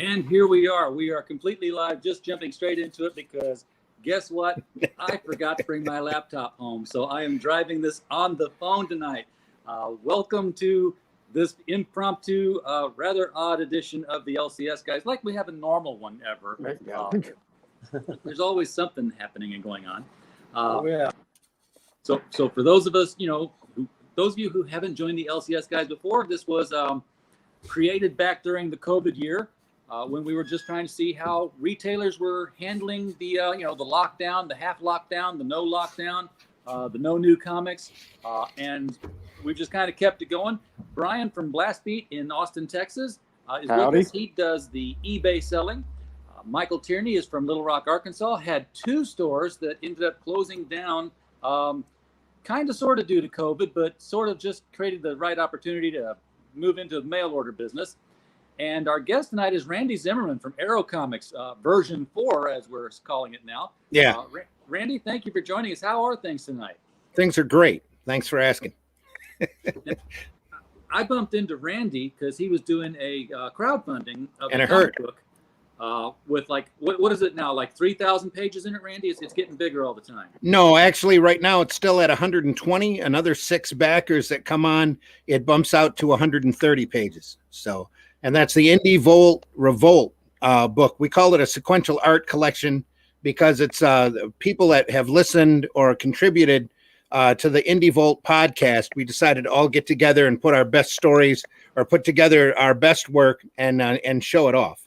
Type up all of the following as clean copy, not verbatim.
And here we are. We are completely live, just jumping straight into it because guess what? I forgot to bring my laptop home. So I am driving this on the phone tonight. Welcome to this impromptu, rather odd edition of the LCS Guys, like we have a normal one ever. There's always something happening and going on. So for those of us, those of you who haven't joined the LCS Guys before, this was created back during the COVID year. When we were just trying to see how retailers were handling the the lockdown, the half lockdown, the no lockdown, the no new comics, and we've just kind of kept it going. Brian from Blast Beat in Austin, Texas, is with us. He does the eBay selling. Michael Tierney is from Little Rock, Arkansas. Had 2 stores that ended up closing down, kind of sort of due to COVID, but sort of just created the right opportunity to move into the mail order business. And our guest tonight is Randy Zimmerman from Arrow Comics, version 4, as we're calling it now. Yeah. Randy, thank you for joining us. How are things tonight? Things are great. Thanks for asking. I bumped into Randy because he was doing a crowdfunding of and a I heard book with like, what is it now? Like 3,000 pages in it, Randy? It's getting bigger all the time. No, actually, right now it's still at 120. Another 6 backers that come on, it bumps out to 130 pages. So. And that's the Indie Volt Revolt book. We call it a sequential art collection because it's people that have listened or contributed to the Indie Volt podcast. We decided to all get together and put our best stories or put together our best work and show it off,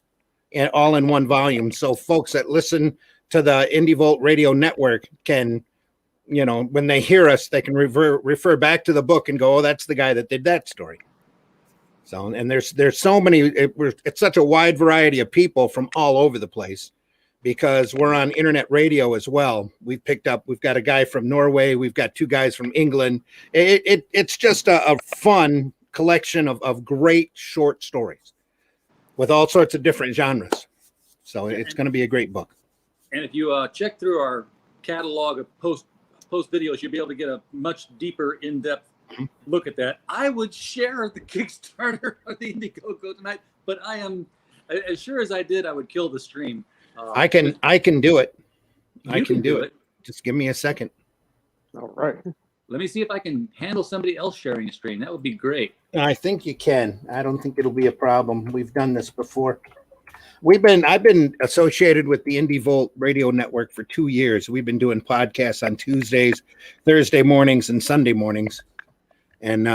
and all in one volume. So folks that listen to the Indie Volt Radio Network can, when they hear us, they can refer back to the book and go, "Oh, that's the guy that did that story." So, and there's so many, it's such a wide variety of people from all over the place because we're on internet radio as well. We've got a guy from Norway. We've got 2 guys from England. It's just a fun collection of great short stories with all sorts of different genres. So it's going to be a great book. And if you check through our catalog of post videos, you'll be able to get a much deeper, in-depth look at that. I would share the Kickstarter of the Indiegogo tonight, but I am as sure as I did, I would kill the stream. I can do it. I can do it. Just give me a second. All right. Let me see if I can handle somebody else sharing a stream. That would be great. I think you can. I don't think it'll be a problem. We've done this before. I've been associated with the Indie Volt Radio Network for 2 years. We've been doing podcasts on Tuesdays, Thursday mornings, and Sunday mornings. And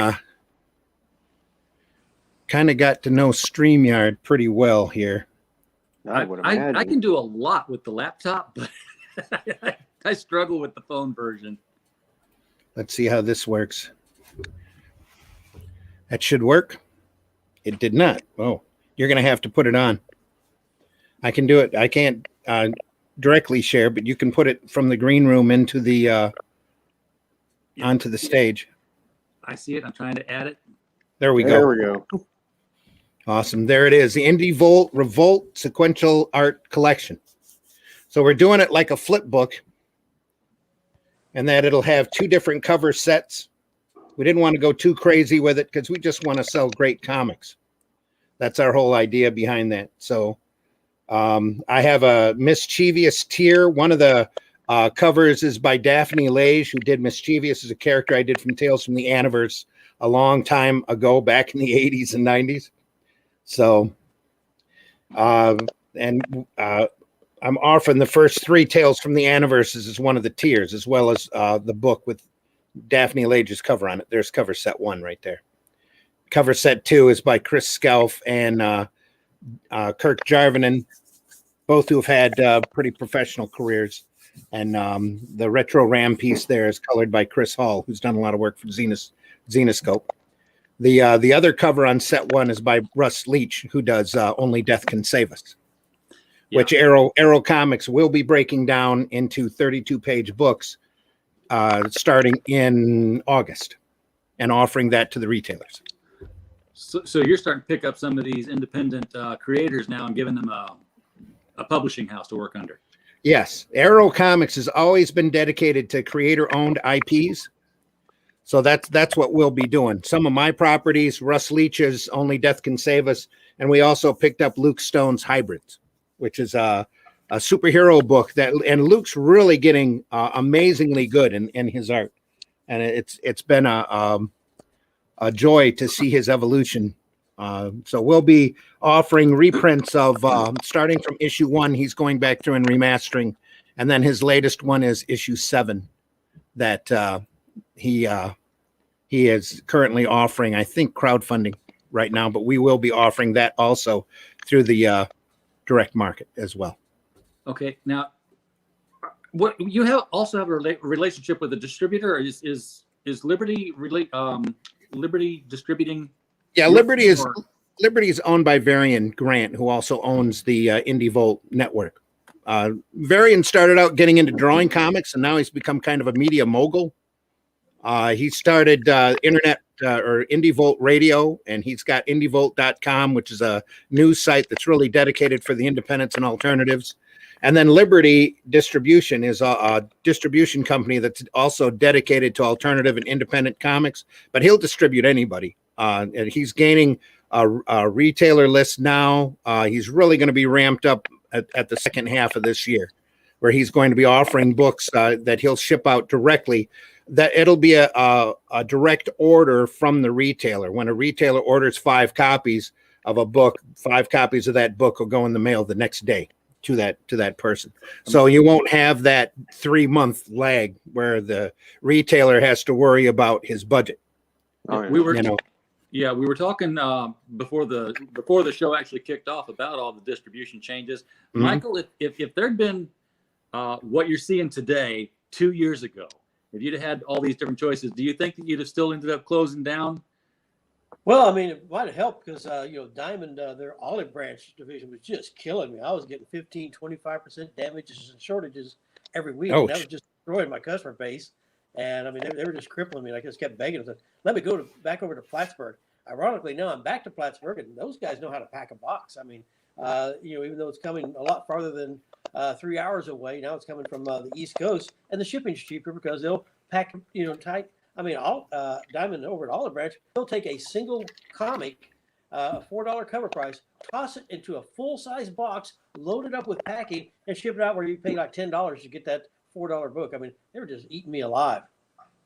kind of got to know StreamYard pretty well here. I can do a lot with the laptop, but I struggle with the phone version. Let's see how this works. That should work. It did not. Oh, you're going to have to put it on. I can do it. I can't directly share, but you can put it from the green room into the onto the stage. I see it. I'm trying to add it. There we go. There we go. Awesome. There it is. The Indie Volt Revolt Sequential Art Collection. So we're doing it like a flip book, and that it'll have 2 different cover sets. We didn't want to go too crazy with it because we just want to sell great comics. That's our whole idea behind that. So I have a Mischievous Tear. One of the covers is by Daphne Lage, who did Mischievous as a character I did from Tales from the Aniverse a long time ago, back in the 80s and 90s. So, I'm offering the first 3 Tales from the Aniverses as one of the tiers, as well as the book with Daphne Lage's cover on it. There's cover set 1 right there. Cover set 2 is by Chris Scalf and Kirk Jarvinen, both who have had pretty professional careers. And the Retro Ram piece there is colored by Chris Hall, who's done a lot of work for Zenoscope. The other cover on set 1 is by Russ Leach, who does Only Death Can Save Us, which Arrow Comics will be breaking down into 32-page books starting in August and offering that to the retailers. So you're starting to pick up some of these independent creators now and giving them a publishing house to work under. Yes. Arrow Comics has always been dedicated to creator-owned IPs. So that's what we'll be doing. Some of my properties, Russ Leach's Only Death Can Save Us, and we also picked up Luke Stone's Hybrids, which is a superhero book and Luke's really getting amazingly good in his art, and it's been a joy to see his evolution. So we'll be offering reprints of starting from issue 1. He's going back through and remastering, and then his latest one is issue 7 that he is currently offering, I think, crowdfunding right now, but we will be offering that also through the direct market as well. Okay. Now, what you also have a relationship with a distributor, or is Liberty Liberty distributing? Yeah, Liberty is owned by Varian Grant, who also owns the Indie Volt network. Varian started out getting into drawing comics, and now he's become kind of a media mogul. He started internet or Indie Volt Radio, and he's got indievolt.com, which is a news site that's really dedicated for the independents and alternatives. And then Liberty Distribution is a distribution company that's also dedicated to alternative and independent comics, but he'll distribute anybody. And he's gaining a retailer list now. He's really going to be ramped up at the second half of this year, where he's going to be offering books that he'll ship out directly. That it'll be a direct order from the retailer. When a retailer orders 5 copies of a book, 5 copies of that book will go in the mail the next day to that person. So you won't have that 3-month lag where the retailer has to worry about his budget. We were talking before the show actually kicked off about all the distribution changes. Mm-hmm. Michael, if there'd been what you're seeing today 2 years ago, if you'd have had all these different choices, do you think that you'd have still ended up closing down? Well, I mean, it might have helped because, Diamond, their olive branch division was just killing me. I was getting 15, 25% damages and shortages every week. And that was just destroying my customer base. And, I mean, they were just crippling me. I just kept begging them, let me go back over to Plattsburgh. Ironically, now I'm back to Plattsburgh, and those guys know how to pack a box. I mean, even though it's coming a lot farther than 3 hours away, now it's coming from the East Coast, and the shipping's cheaper because they'll pack, tight. I mean, Diamond over at Olive Branch, they'll take a single comic, a $4 cover price, toss it into a full-size box, load it up with packing, and ship it out where you pay like $10 to get that $4 book. I mean, they were just eating me alive.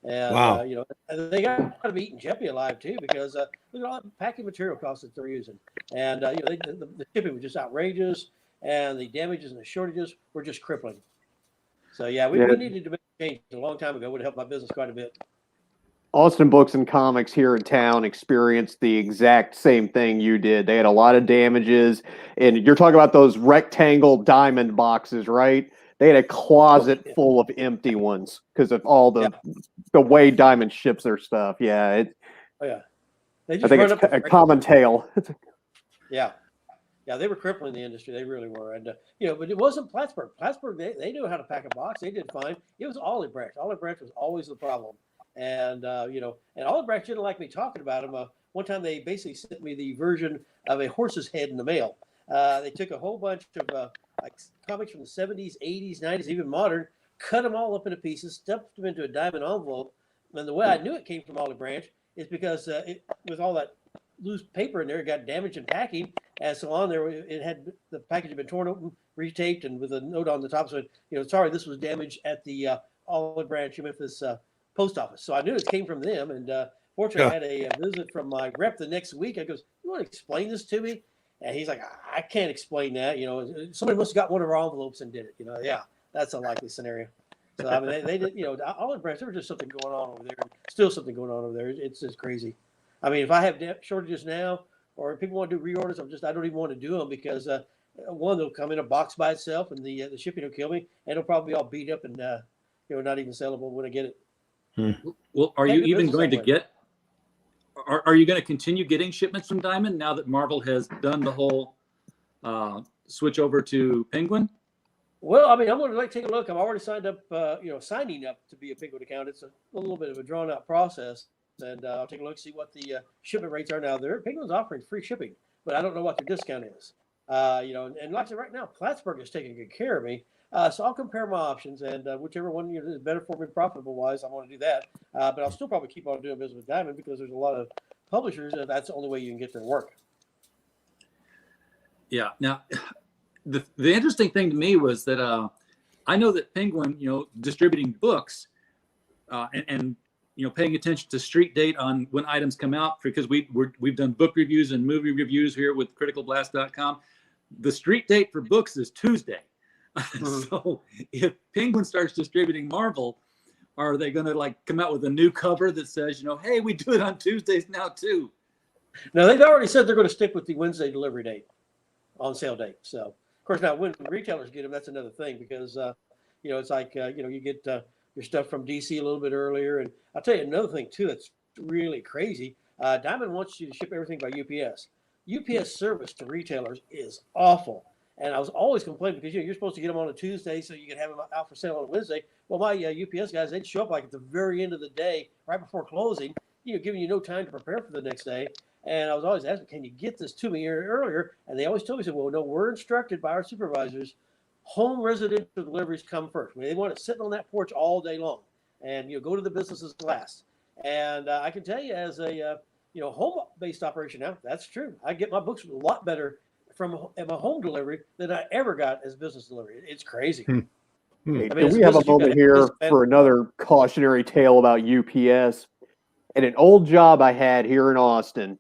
And, wow. They got to be eating Jeppy alive, too, because look at all the packing material costs that they're using. And, the shipping was just outrageous, and the damages and the shortages were just crippling. So, we needed to make a change a long time ago. It would have helped my business quite a bit. Austin Books and Comics here in town experienced the exact same thing you did. They had a lot of damages, and you're talking about those rectangle diamond boxes, right? They had a closet full of empty ones because of all the way Diamond ships their stuff. Yeah, They just I think it's a common tale. They were crippling the industry. They really were. And, but it wasn't Plattsburgh. Plattsburgh, they knew how to pack a box. They did fine. It was Olive Branch. Olive Branch was always the problem. And, and Olive Branch didn't like me talking about them. One time they basically sent me the version of a horse's head in the mail. They took a whole bunch of comics from the 70s, 80s, 90s, even modern, cut them all up into pieces, stuffed them into a diamond envelope. And the way I knew it came from Olive Branch is because with all that loose paper in there, it got damaged in packing. And so on there, it had the package had been torn open, retaped, and with a note on the top. So, sorry, this was damaged at the Olive Branch, Memphis post office. So I knew it came from them. And fortunately, I had a visit from my rep the next week. I goes, you want to explain this to me? And he's like, I can't explain that. Somebody must have got one of our envelopes and did it. That's a likely scenario. So, I mean, they did, Olive Branch, there was just something going on over there. Still something going on over there. It's just crazy. I mean, if I have shortages now or if people want to do reorders, I don't even want to do them because, one, they'll come in a box by itself and the shipping will kill me. And it'll probably be all beat up and, not even sellable when I get it. Well, are you even going to get? Are you going to continue getting shipments from Diamond now that Marvel has done the whole switch over to Penguin? Well, I mean, I'm going to take a look. I'm already signed up, signing up to be a Penguin account. It's a little bit of a drawn out process, and I'll take a look, see what the shipment rates are now. Penguin's offering free shipping, but I don't know what their discount is. And like I said, right now, Plattsburgh is taking good care of me. So I'll compare my options, and whichever one is better for me profitable wise, I want to do that. But I'll still probably keep on doing business with Diamond because there's a lot of publishers, and that's the only way you can get their work. Yeah. Now, the interesting thing to me was that I know that Penguin, distributing books and paying attention to street date on when items come out, because we've done book reviews and movie reviews here with criticalblast.com. The street date for books is Tuesday. So if Penguin starts distributing Marvel, are they going to come out with a new cover that says, hey, we do it on Tuesdays now too? No, they've already said they're going to stick with the Wednesday delivery date on sale date. So of course now when retailers get them, that's another thing because it's like you get your stuff from DC a little bit earlier. And I'll tell you another thing too that's really crazy. Diamond wants you to ship everything by UPS. UPS service to retailers is awful. And I was always complaining because you're supposed to get them on a Tuesday so you can have them out for sale on a Wednesday. Well, my UPS guys, they'd show up at the very end of the day, right before closing, giving you no time to prepare for the next day. And I was always asking, can you get this to me earlier? And they always told me, well, no, we're instructed by our supervisors, home residential deliveries come first. They want it sitting on that porch all day long. And go to the businesses last. And I can tell you as a home-based operation now, that's true. I get my books a lot better from a home delivery than I ever got as business delivery. It's crazy. Hey, do we have a moment here for another cautionary tale about UPS? At an old job I had here in Austin,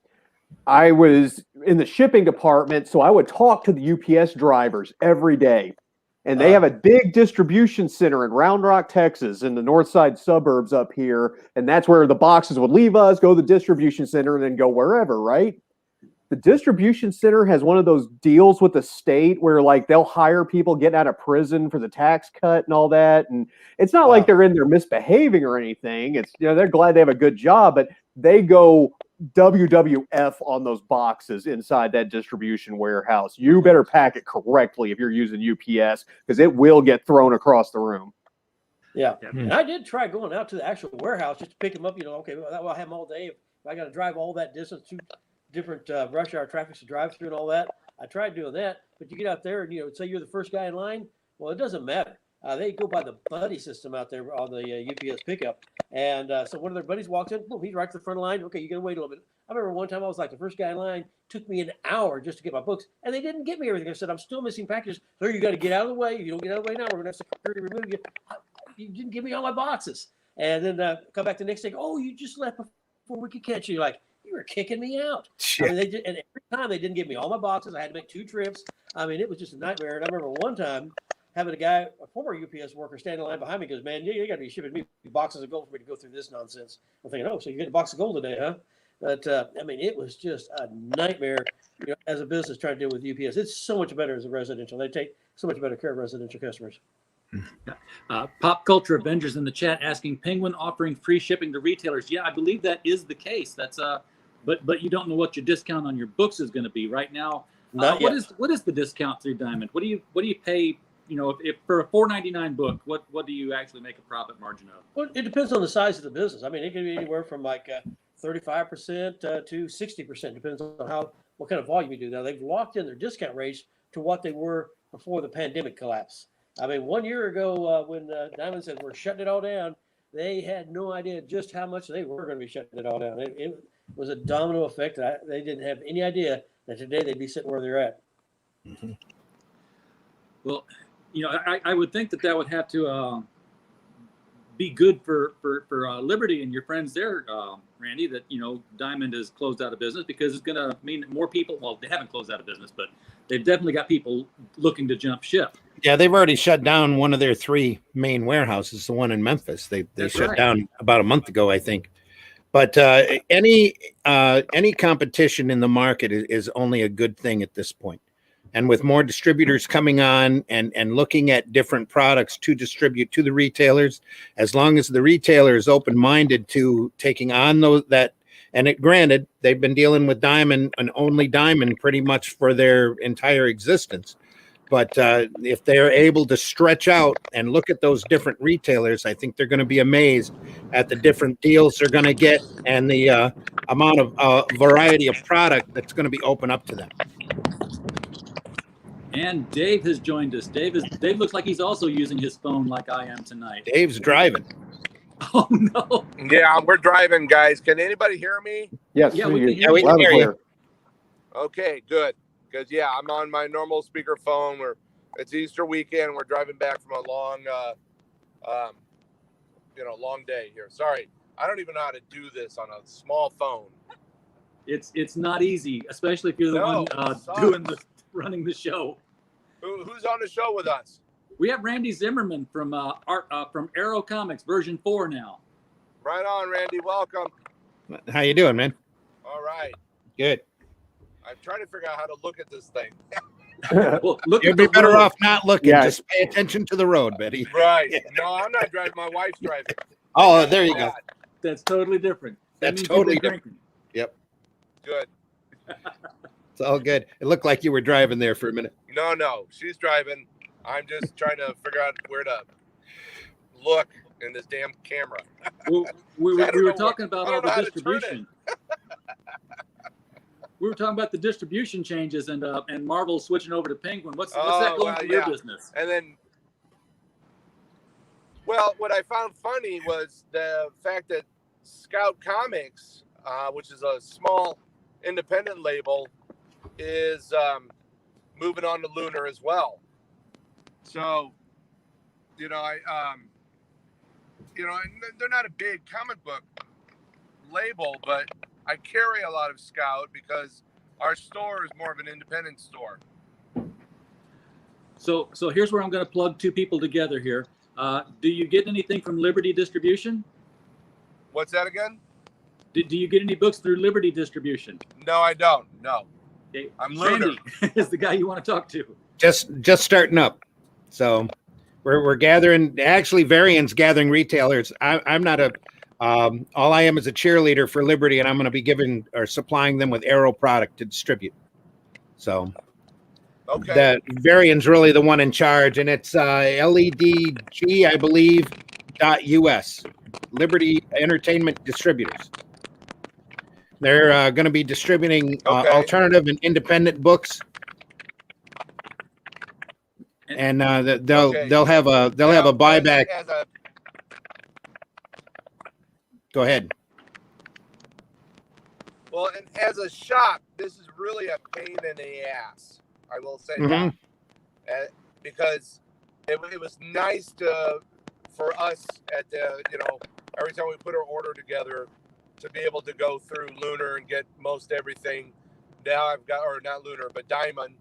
I was in the shipping department, so I would talk to the UPS drivers every day. And they have a big distribution center in Round Rock, Texas, in the north side suburbs up here. And that's where the boxes would leave us, go to the distribution center, and then go wherever, right? The distribution center has one of those deals with the state where they'll hire people getting out of prison for the tax cut and all that. And it's not like they're in there misbehaving or anything. It's, they're glad they have a good job, but they go WWF on those boxes inside that distribution warehouse. You better pack it correctly if you're using UPS because it will get thrown across the room. Yeah. And I did try going out to the actual warehouse just to pick them up. Okay, well, I'll have them all day. If I got to drive all that distance to different rush hour traffic to drive through and all that. I tried doing that, but you get out there and say you're the first guy in line. Well, it doesn't matter. They go by the buddy system out there on the UPS pickup, and so one of their buddies walks in. Boom, he's right to the front of the line. Okay, you got to wait a little bit. I remember one time I was the first guy in line. Took me an hour just to get my books, and they didn't get me everything. I said I'm still missing packages. So you got to get out of the way. If you don't get out of the way now, we're gonna have security remove you. You didn't give me all my boxes, and then come back the next day. Oh, you just left before we could catch you. You were kicking me out. I mean, and every time they didn't give me all my boxes. I had to make 2 trips. I mean, it was just a nightmare. And I remember one time having a former UPS worker, standing in line behind me. Goes, man, you got to be shipping me boxes of gold for me to go through this nonsense. I'm thinking, oh, so you get a box of gold today, huh? But I mean, it was just a nightmare. As a business trying to deal with UPS, it's so much better as a residential. They take so much better care of residential customers. Pop Culture Avengers in the chat asking, Penguin offering free shipping to retailers. Yeah, I believe that is the case. That's but you don't know what your discount on your books is going to be right now. What is the discount through Diamond? What do you pay? If for a $4.99 book, what do you actually make a profit margin of? Well, it depends on the size of the business. I mean, it can be anywhere from 35% to 60%, depends on what kind of volume you do. Now they've locked in their discount rates to what they were before the pandemic collapse. I mean, 1 year ago when Diamond said we're shutting it all down, they had no idea just how much they were going to be shutting it all down. It was a domino effect. They didn't have any idea that today they'd be sitting where they're at. Mm-hmm. Well, I would think that would have to be good for Liberty and your friends there, Randy, that, Diamond has closed out of business, because it's going to mean that more people, well, they haven't closed out of business, but they've definitely got people looking to jump ship. Yeah, they've already shut down one of their 3 main warehouses, the one in Memphis. They shut down about a month ago, I think. But any competition in the market is only a good thing at this point. And with more distributors coming on and looking at different products to distribute to the retailers, as long as the retailer is open-minded to taking on that, and granted, they've been dealing with Diamond and only Diamond pretty much for their entire existence. But if they're able to stretch out and look at those different retailers, I think they're going to be amazed at the different deals they're going to get and the amount of variety of product that's going to be open up to them. And Dave has joined us. Dave looks like he's also using his phone like I am tonight. Dave's driving. Oh no. Yeah, we're driving, guys. Can anybody hear me? Yes, Yeah, we can hear Yeah, we you. can loud and hear you. clear. Okay, good. Because I'm on my normal speakerphone. It's Easter weekend. We're driving back from a long, long day here. Sorry, I don't even know how to do this on a small phone. It's not easy, especially if you're the No, one running the show. Who's on the show with us? We have Randy Zimmerman from from Arrow Comics version 4 now. Right on, Randy. Welcome. How you doing, man? All right. Good. I'm trying to figure out how to look at this thing. Well, look You'd at be the better road. off not looking. Yeah. Just pay attention to the road, Betty. Right. No, I'm not driving. My wife's driving. Oh, there you go. That's totally different. That That's means you've been totally different. drinking. Good. It's all good. It looked like you were driving there for a minute. No. She's driving. I'm just trying to figure out where to look in this damn camera. Well, we I don't were know talking about I all don't know the how to turn distribution. We were talking about the distribution changes and Marvel switching over to Penguin. What's that going for your business? And then, well, what I found funny was the fact that Scout Comics, which is a small independent label, is moving on to Lunar as well. So, they're not a big comic book label, but I carry a lot of Scout because our store is more of an independent store. So here's where I'm going to plug two people together here. Do you get anything from Liberty Distribution? What's that again? Do you get any books through Liberty Distribution? No, I don't. No. Okay. I'm Lunar. Randy is the guy you want to talk to. Just starting up. So we're gathering. Actually, Varian's gathering retailers. I'm not a. All I am is a cheerleader for Liberty, and I'm going to be giving or supplying them with Arrow product to distribute. So Okay. the Varian's really the one in charge, and it's LEDG, I believe, .us. Liberty Entertainment Distributors. They're going to be distributing Okay. alternative and independent books, and they'll have a buyback. Go ahead. Well, and as a shop, this is really a pain in the ass. I will say Mhm. that, because it was nice for us at the every time we put our order together to be able to go through Lunar and get most everything. Now I've got, or not Lunar, but Diamond.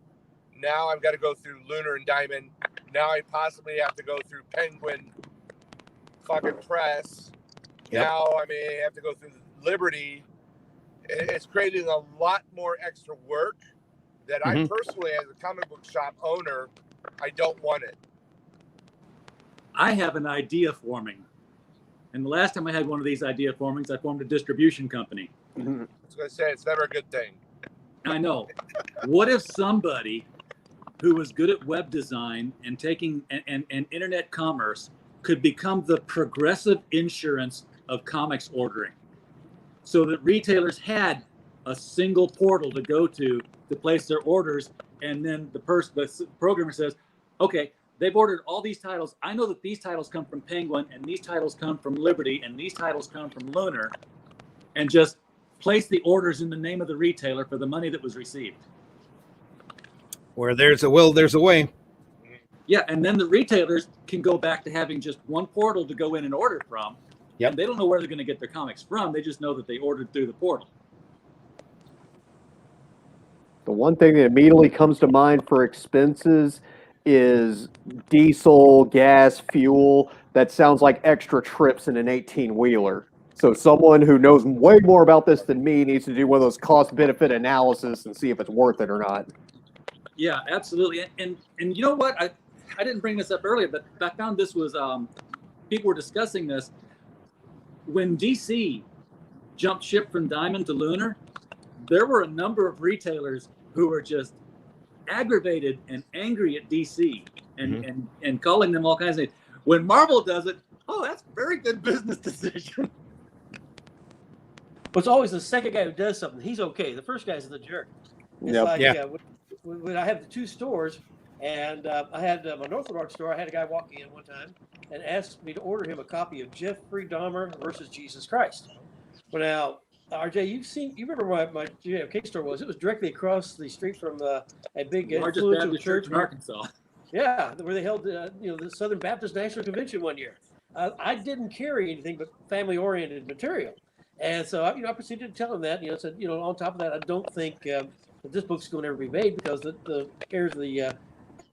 Now I've got to go through Lunar and Diamond. Now I possibly have to go through Penguin fucking Press. Yep. Now I may have to go through Liberty. It's creating a lot more extra work that I personally, as a comic book shop owner, I don't want it. I have an idea forming. And the last time I had one of these idea formings, I formed a distribution company. I was going to say, it's never a good thing. I know. What if somebody who was good at web design and taking and internet commerce could become the Progressive insurance of comics ordering, so that retailers had a single portal to go to place their orders, and then the programmer says, okay, they've ordered all these titles. I know that these titles come from Penguin, and these titles come from Liberty, and these titles come from Lunar, and just place the orders in the name of the retailer for the money that was received. Where there's a will, there's a way. Yeah, and then the retailers can go back to having just one portal to go in and order from. Yep. And they don't know where they're going to get their comics from. They just know that they ordered through the portal. The one thing that immediately comes to mind for expenses is diesel, gas, fuel. That sounds like extra trips in an 18-wheeler. So someone who knows way more about this than me needs to do one of those cost-benefit analysis and see if it's worth it or not. Yeah, absolutely. And you know what? I didn't bring this up earlier, but I found this was people were discussing this. When DC jumped ship from Diamond to Lunar, there were a number of retailers who were just aggravated and angry at DC and calling them all kinds of things. When Marvel does it, oh, that's a very good business decision. But it's always the second guy who does something. He's okay. The first guy's the jerk. It's Yep. like, Yeah. when I have the two stores, And I had my North Little Rock store. I had a guy walk in one time and asked me to order him a copy of Jeffrey Dahmer versus Jesus Christ. Well, now, RJ, you remember where my JFK store was? It was directly across the street from a big Largest influential Baptist church church in Arkansas. Yeah, where they held the Southern Baptist National Convention one year. I didn't carry anything but family-oriented material, and so I proceeded to tell him that. Said on top of that, I don't think that this book's going to ever be made because the heirs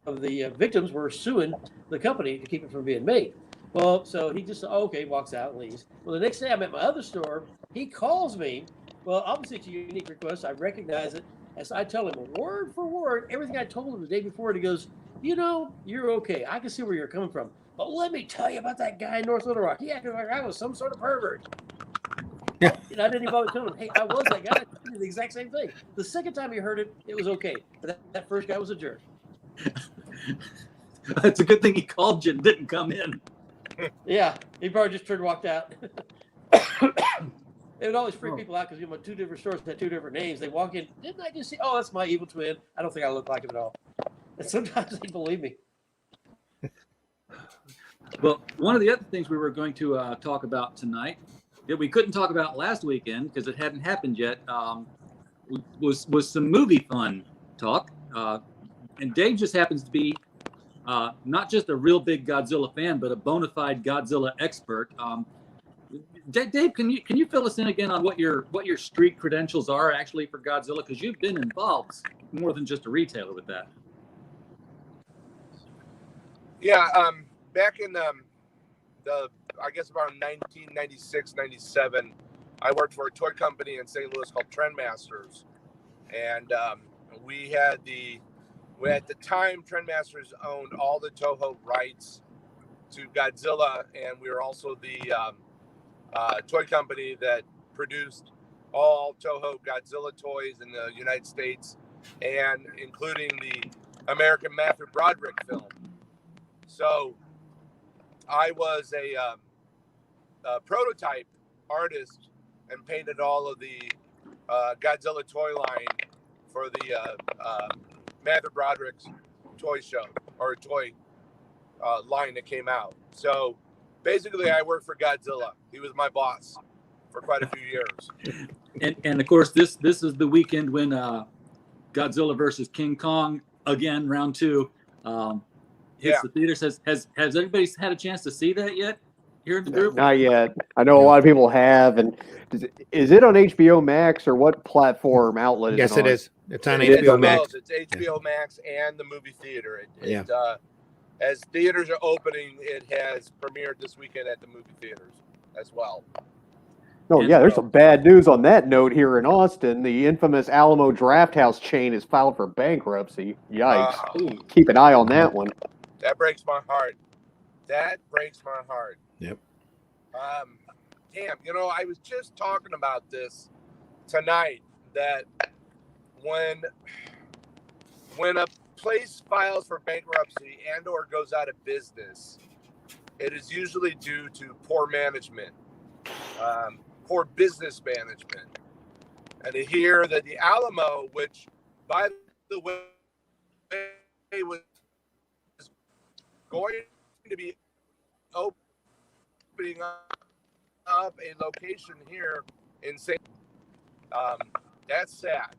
of the victims were suing the company to keep it from being made. Well, so he just okay, walks out and leaves. Well, the next day I'm at my other store. He calls me. Well, obviously it's a unique request. I recognize it. As I tell him word for word everything I told him the day before, and he goes, you're okay. I can see where you're coming from. But let me tell you about that guy in North Little Rock. He acted like I was some sort of pervert. Yeah. And I didn't even bother telling him, hey, I was that guy. I did the exact same thing. The second time he heard it, it was okay. But that first guy was a jerk. It's a good thing he called you and didn't come in. Yeah, he probably just turned and walked out. It would always freak people out because two different stores had two different names. They walk in, didn't I just see? Oh, that's my evil twin. I don't think I look like him at all. And sometimes they believe me. Well, one of the other things we were going to talk about tonight that we couldn't talk about last weekend because it hadn't happened yet was some movie fun talk. And Dave just happens to be not just a real big Godzilla fan, but a bona fide Godzilla expert. Dave, can you fill us in again on what your street credentials are actually for Godzilla? Because you've been involved more than just a retailer with that. Yeah, back in I guess around 1996, 97, I worked for a toy company in St. Louis called Trendmasters, and we at the time Trendmasters owned all the Toho rights to Godzilla, and we were also the toy company that produced all Toho Godzilla toys in the United States, and including the American Matthew Broderick film. So I was a prototype artist and painted all of the Godzilla toy line for the Matthew Broderick's toy show or toy line that came out. So basically, I worked for Godzilla. He was my boss for quite a few years. And of course, this is the weekend when Godzilla versus King Kong again, round 2. Hits the theaters. Has everybody had a chance to see that yet? Here in the group? Not yet. I know a lot of people have. And is it on HBO Max or what platform outlet is Yes, it on? it is. It's on It's HBO Max. both. It's HBO Max and the movie theater. Yeah. As theaters are opening, it has premiered this weekend at the movie theaters as well. Oh, yeah, there's some bad news on that note here in Austin. The infamous Alamo Drafthouse chain is filed for bankruptcy. Yikes. Keep an eye on that one. That breaks my heart. That breaks my heart. Yep. Damn, I was just talking about this tonight, that when a place files for bankruptcy and or goes out of business, it is usually due to poor management, poor business management. And to hear that the Alamo, which by the way was going to be opening up a location here in St. That's sad.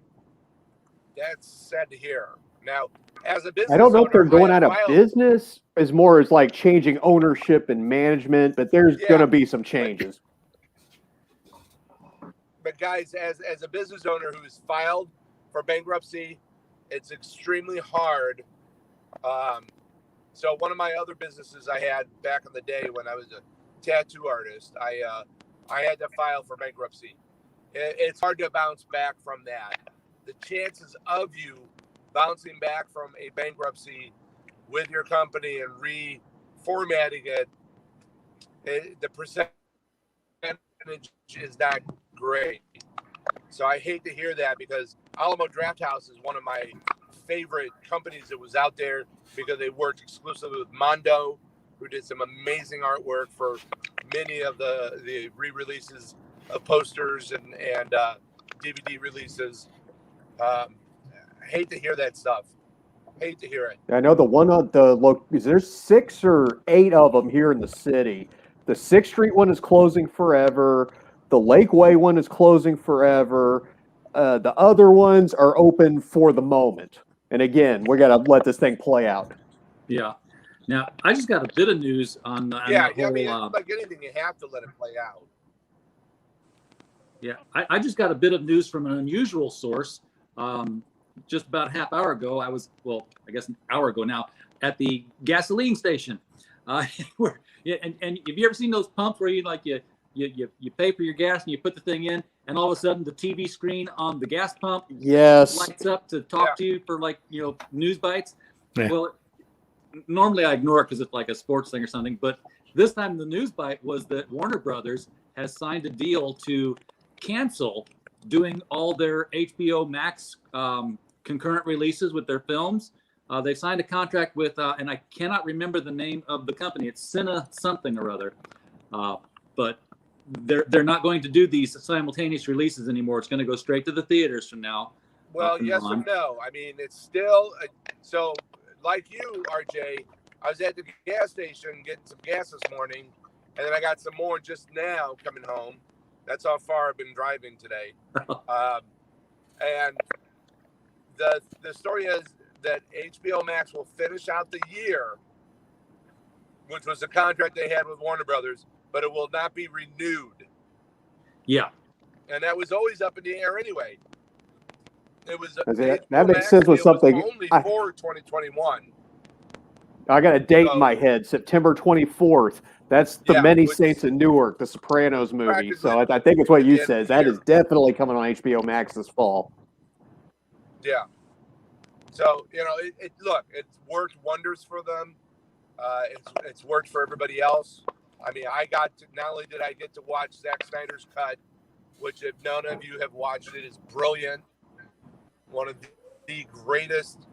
That's sad to hear. Now, as a business I don't know if owner, they're going out of filed, business as more as like changing ownership and management, but there's going to be some changes. But guys, as a business owner who's filed for bankruptcy, it's extremely hard. So one of my other businesses I had back in the day when I was a tattoo artist, I had to file for bankruptcy. It's hard to bounce back from that. The chances of you bouncing back from a bankruptcy with your company and reformatting it, the percentage is not great. So I hate to hear that, because Alamo Drafthouse is one of my favorite companies that was out there, because they worked exclusively with Mondo, who did some amazing artwork for many of the re-releases of posters and DVD releases. I hate to hear that stuff. Hate to hear it. I know the one on the look. There's 6 or 8 of them here in the city. The 6th Street one is closing forever. The Lakeway one is closing forever. The other ones are open for the moment. And again, we got to let this thing play out. Yeah. Now, I just got a bit of news on the Yeah, whole. I mean, like anything, you have to let it play out. Yeah, I just got a bit of news from an unusual source. Just about a half hour ago, I guess an hour ago now, at the gasoline station. Yeah, and have you ever seen those pumps where you pay for your gas and you put the thing in, and all of a sudden the TV screen on the gas pump Yes. lights up to talk to you for news bites? Yeah. Well, normally I ignore it because it's like a sports thing or something, but this time the news bite was that Warner Brothers has signed a deal to cancel doing all their HBO Max concurrent releases with their films. They signed a contract with, and I cannot remember the name of the company. It's Cine something or other, but they're not going to do these simultaneous releases anymore. It's going to go straight to the theaters from now. Well, yes and no. I mean, it's still so. Like you, RJ, I was at the gas station getting some gas this morning, and then I got some more just now coming home. That's how far I've been driving today. And the story is that HBO Max will finish out the year, which was the contract they had with Warner Brothers, but it will not be renewed. Yeah. And that was always up in the air anyway. It was that makes sense with something only for 2021. I got a date in my head, September 24th. That's the Many Saints in Newark, the Sopranos movie. So I think it's what you said. That is definitely coming on HBO Max this fall. Yeah. So, look, it's worked wonders for them. It's worked for everybody else. I mean, not only did I get to watch Zack Snyder's cut, which if none of you have watched it, is brilliant. One of the greatest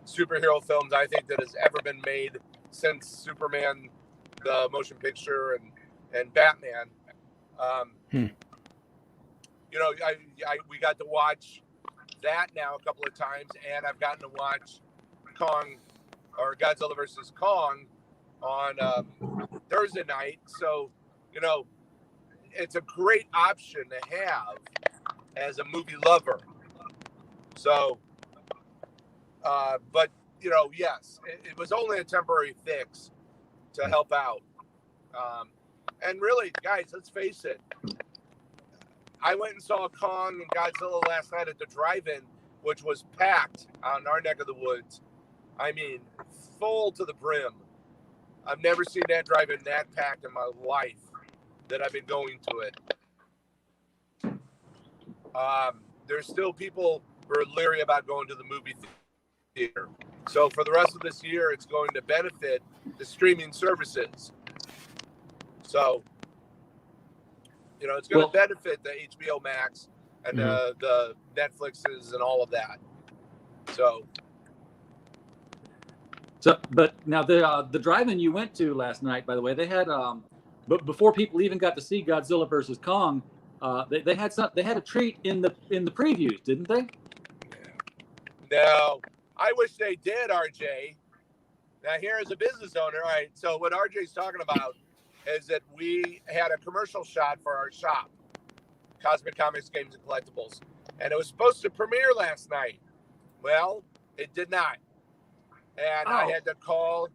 superhero films I think that has ever been made since Superman, the motion picture, and Batman. We got to watch that now a couple of times, and I've gotten to watch Godzilla versus Kong on Thursday night. So, it's a great option to have as a movie lover. So, but yes, it was only a temporary fix to help out. And really, guys, let's face it. I went and saw Kong and Godzilla last night at the drive-in, which was packed on our neck of the woods. I mean, full to the brim. I've never seen that drive-in that packed in my life that I've been going to it. There's still people who are leery about going to the movie theater. So for the rest of this year, it's going to benefit the streaming services. So, it's going to benefit the HBO Max and the Netflixes and all of that. So, but now the drive-in you went to last night, by the way, they had but before people even got to see Godzilla versus Kong, they had a treat in the previews, didn't they? No, I wish they did, RJ. Now, here as a business owner, all right. So what RJ's talking about is that we had a commercial shot for our shop, Cosmic Comics, Games, and Collectibles, and it was supposed to premiere last night. Well, it did not, and I had to call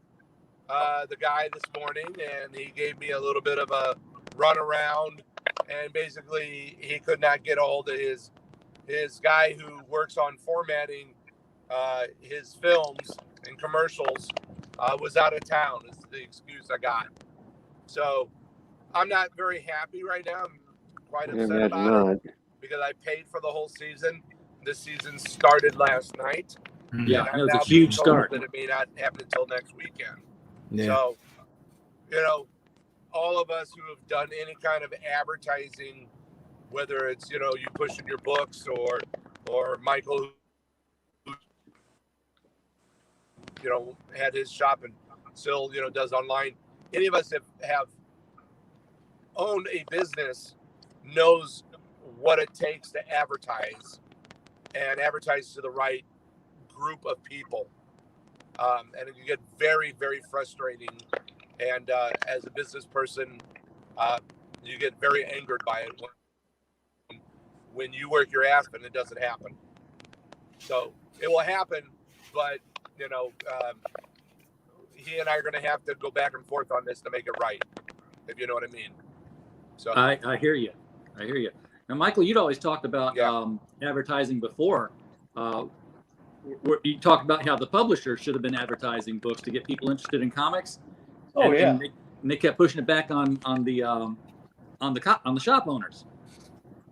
the guy this morning, and he gave me a little bit of a runaround, and basically he could not get a hold of his guy who works on formatting his films and commercials, was out of town, is the excuse I got. So I'm not very happy right now. I'm quite upset about it because I paid for the whole season. This season started last night. Yeah, it was a huge start. That it may not happen until next weekend. Yeah. So, all of us who have done any kind of advertising, whether it's, you pushing your books or Michael, who, had his shop and still, does online. Any of us have owned a business knows what it takes to advertise and advertise to the right group of people. and it can get very, very frustrating. And as a business person, you get very angered by it when you work your ass off and it doesn't happen. So it will happen, but he and I are going to have to go back and forth on this to make it right, if you know what I mean. So I hear you. I hear you. Now, Michael, you'd always talked about advertising before. You talked about how the publisher should have been advertising books to get people interested in comics. Oh, yeah. And they kept pushing it back on the shop owners.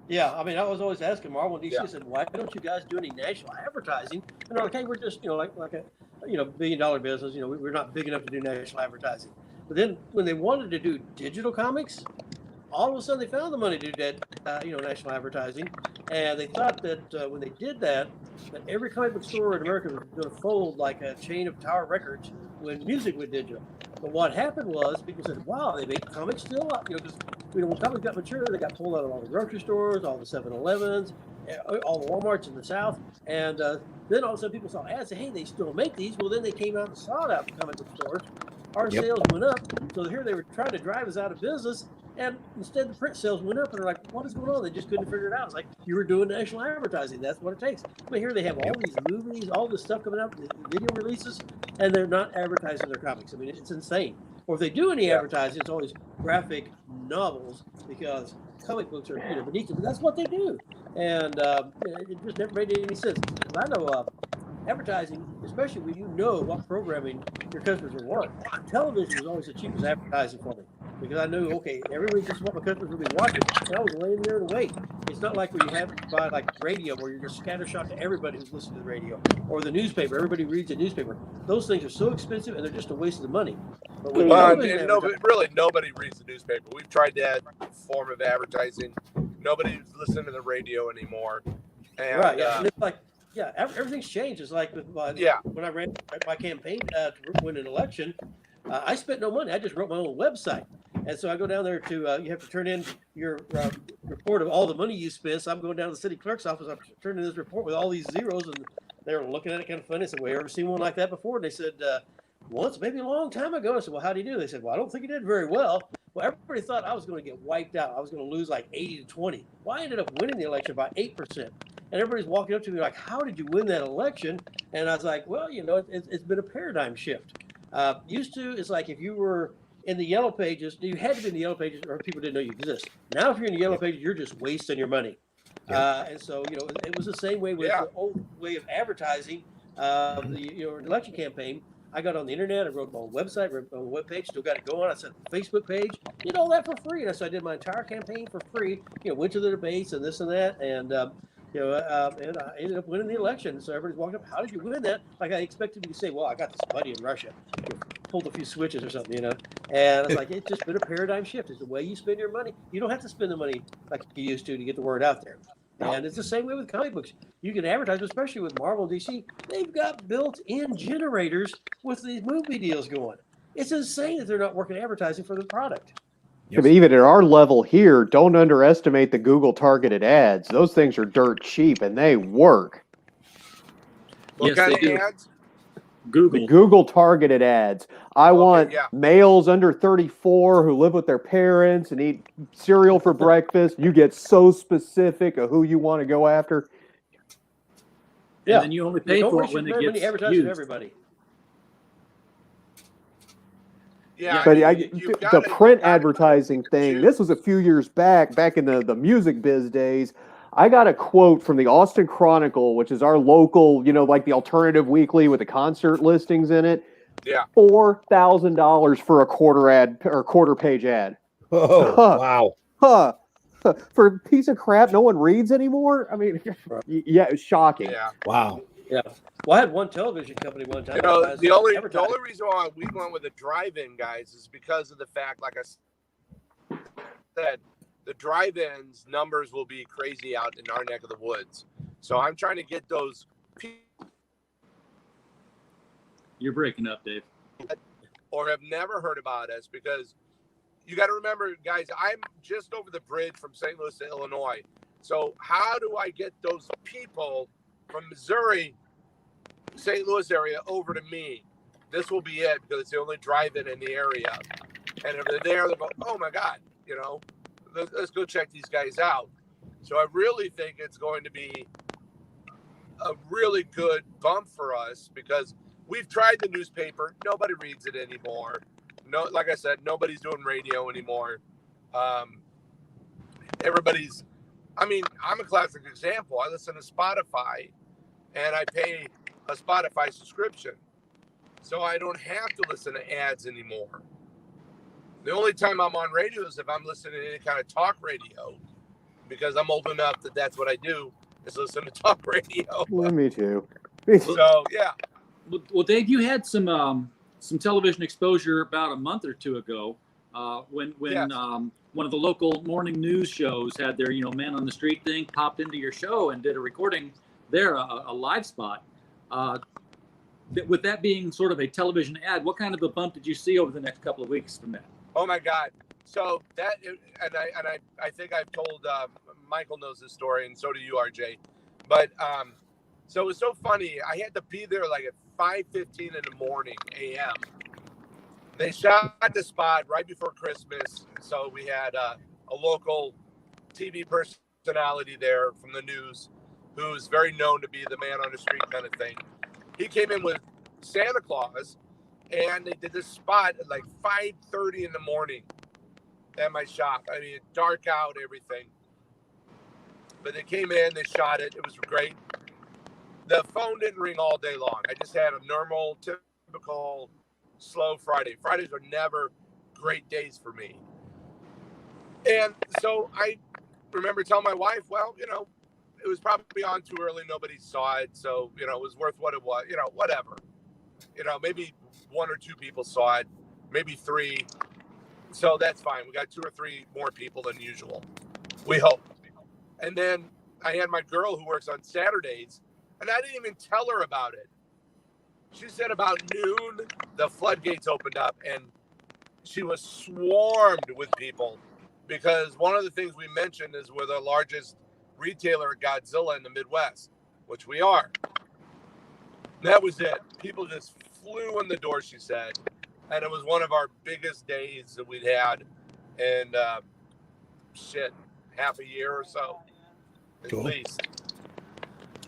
Yeah, I mean, I was always asking Marvel and DC. I said, "Why don't you guys do any national advertising?" And they're like, "Hey, we're just like a $1 billion business. We're not big enough to do national advertising." But then when they wanted to do digital comics, all of a sudden they found the money to do that, national advertising, and they thought that when they did that every comic book store in America was going to fold like a chain of Tower Records when music went digital. But what happened was people said, "Wow, they make comics still," because when comics got mature, they got pulled out of all the grocery stores, all the 7-Elevens, all the Walmarts in the South, and then all of a sudden people saw ads say, "Hey, they still make these." Well, then they came out and saw it out in comic book stores. Our sales went up, so here they were trying to drive us out of business. And instead, the print sales went up, and they're like, "What is going on?" They just couldn't figure it out. It's like, you were doing national advertising. That's what it takes. But here they have all these movies, all this stuff coming out, video releases, and they're not advertising their comics. I mean, it's insane. Or if they do any advertising, it's always graphic novels because comic books are beneath them. But that's what they do. And it just never made any sense. I know advertising, especially when you know what programming your customers will want. Television was always the cheapest advertising for me because I knew, okay, every week this is what my customers will be watching, and I was laying there to wait. It's not like when you have to buy like radio where you're just scattershot to everybody who's listening to the radio, or the newspaper. Everybody reads the newspaper. Those things are so expensive and they're just a waste of money. But with really, nobody reads the newspaper. We've tried that form of advertising. Nobody's listening to the radio anymore. And, and it's like, everything's changed. It's like with when I ran my campaign to win an election, I spent no money. I just wrote my own website. And so I go down there to, you have to turn in your report of all the money you spent. So I'm going down to the city clerk's office. I'm turning this report with all these zeros, and they're looking at it kind of funny. I said, "Well, you ever seen one like that before?" And they said, "Once, maybe a long time ago." I said, "Well, how do you do?" They said, "Well, I don't think you did very well." Well, everybody thought I was going to get wiped out. I was going to lose like 80-20. Well, I ended up winning the election by 8%. And everybody's walking up to me like, "How did you win that election?" And I was like, "Well, it's been a paradigm shift. Used to, it's like if you were in the yellow pages, you had to be in the yellow pages or people didn't know you exist. Now, if you're in the yellow pages, you're just wasting your money." And so, it was the same way with the old way of advertising the election campaign. I got on the internet, I wrote my own website, wrote my own webpage, still got it going. I set up a Facebook page, did all that for free. And so I did my entire campaign for free, went to the debates and this and that. And, and I ended up winning the election. So everybody's walking up, "How did you win that?" Like I expected me to say, "Well, I got this buddy in Russia, pulled a few switches or something, And it's like, it's just been a paradigm shift. It's the way you spend your money. You don't have to spend the money like you used to get the word out there. And it's the same way with comic books. You can advertise, especially with Marvel and DC. They've got built-in generators with these movie deals going. It's insane that they're not working advertising for the product. But even at our level here, don't underestimate the Google targeted ads. Those things are dirt cheap and they work. What kind of ads? The Google targeted ads. I want males under 34 who live with their parents and eat cereal for breakfast. You get so specific of who you want to go after. Yeah, and then you only pay for it when it gets used. Everybody. Yeah, but the print advertising thing, this was a few years back in the music biz days. I got a quote from the Austin Chronicle, which is our local, like the alternative weekly with the concert listings in it. Yeah. $4,000 for a quarter page ad. Oh, wow. For a piece of crap no one reads anymore? I mean, yeah, it's shocking. Yeah. Wow. Yeah. Well, I had one television company one time. The only reason why we went with the drive-in guys is because of the fact, like I said, the drive-ins numbers will be crazy out in our neck of the woods. So I'm trying to get those people. You're breaking up, Dave. Or have never heard about us, because you got to remember, guys, I'm just over the bridge from St. Louis to Illinois. So how do I get those people from Missouri, St. Louis area over to me? this will be it because it's the only drive-in in the area. And if they're there, they'll go, oh my God, let's go check these guys out. So I really think it's going to be a really good bump for us because we've tried the newspaper. Nobody reads it anymore. No, like I said, nobody's doing radio anymore. Everybody's, I'm a classic example. I listen to Spotify and I pay a Spotify subscription. So I don't have to listen to ads anymore. The only time I'm on radio is if I'm listening to any kind of talk radio because I'm old enough that that's what I do is listen to talk radio. Yeah, me too. So, yeah. Well, Dave, you had some television exposure about a month or two ago when Yes. One of the local morning news shows had their man on the street thing, popped into your show and did a recording there, a live spot. With that being sort of a television ad, what kind of a bump did you see over the next couple of weeks from that? Oh my God! So that, and I think I've told Michael knows this story, and so do you, RJ. But so it was so funny. I had to be there like at 5:15 in the morning a.m. They shot the spot right before Christmas, so we had a local TV personality there from the news, who's very known to be the man on the street kind of thing. He came in with Santa Claus. And they did this spot at like 5:30 in the morning at my shop. I mean, dark out, everything. But they came in, they shot it. It was great. The phone didn't ring all day long. I just had a normal, typical, slow Friday. Fridays are never great days for me. And so I remember telling my wife, well, it was probably on too early. Nobody saw it. So, it was worth what it was, whatever. Maybe one or two people saw it, maybe three. So that's fine. We got 2 or 3 more people than usual. We hope. And then I had my girl who works on Saturdays, and I didn't even tell her about it. She said about noon, the floodgates opened up, and she was swarmed with people because one of the things we mentioned is we're the largest retailer of Godzilla in the Midwest, which we are. That was it. People just flew in the door, she said. And it was one of our biggest days that we'd had in, half a year or so, at least.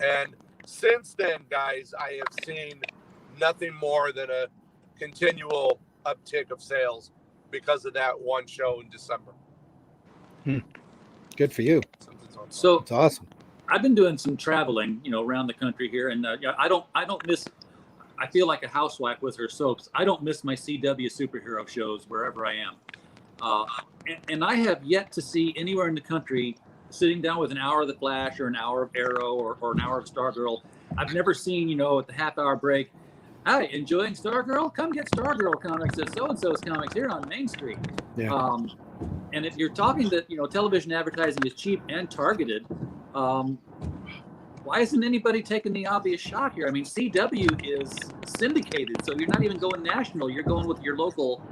And since then, guys, I have seen nothing more than a continual uptick of sales because of that one show in December. Good for you. So It's awesome. I've been doing some traveling, around the country here, and I don't miss. I feel like a housewife with her soaps. I don't miss my CW superhero shows wherever I am, and I have yet to see anywhere in the country sitting down with an hour of The Flash or an hour of Arrow or an hour of Stargirl. I've never seen, at the half-hour break, hi, enjoying Stargirl? Come get Stargirl comics at so-and-so's comics here on Main Street. Yeah. And if you're talking that, television advertising is cheap and targeted, why isn't anybody taking the obvious shot here? I mean, CW is syndicated, so you're not even going national. You're going with your local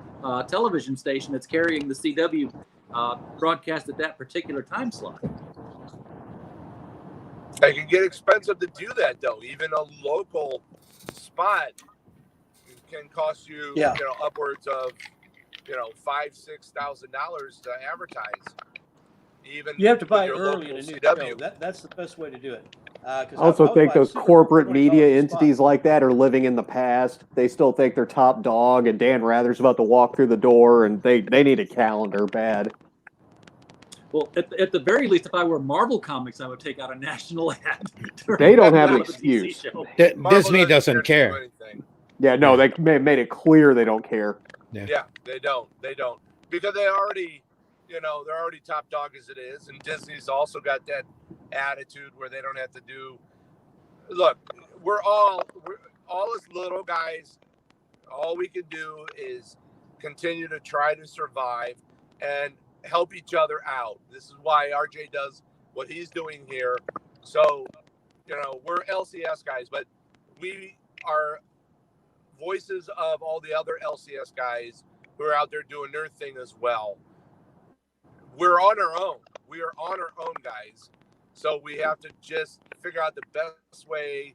television station that's carrying the CW broadcast at that particular time slot. It can get expensive to do that, though. Even a local spot can cost you, upwards of, $5,000-$6,000 to advertise. Even You have to buy your early in a local new CW. show. That's the best way to do it. I also think those corporate media entities like that are living in the past. They still think they're top dog, and Dan Rather's about to walk through the door, and they need a calendar bad. Well, at the very least, if I were Marvel Comics, I would take out a national ad. They don't have an Out of the DC excuse. show. Disney doesn't do care. anything. Yeah, no, they made it clear they don't care. Yeah, they don't. Because they already, they're already top dog as it is. And Disney's also got that attitude where they don't have to do. Look, we're all as little guys. All we can do is continue to try to survive and help each other out. This is why RJ does what he's doing here. So, we're LCS guys, but we are voices of all the other LCS guys who are out there doing their thing as well. We're on our own. We are on our own, guys. So we have to just figure out the best way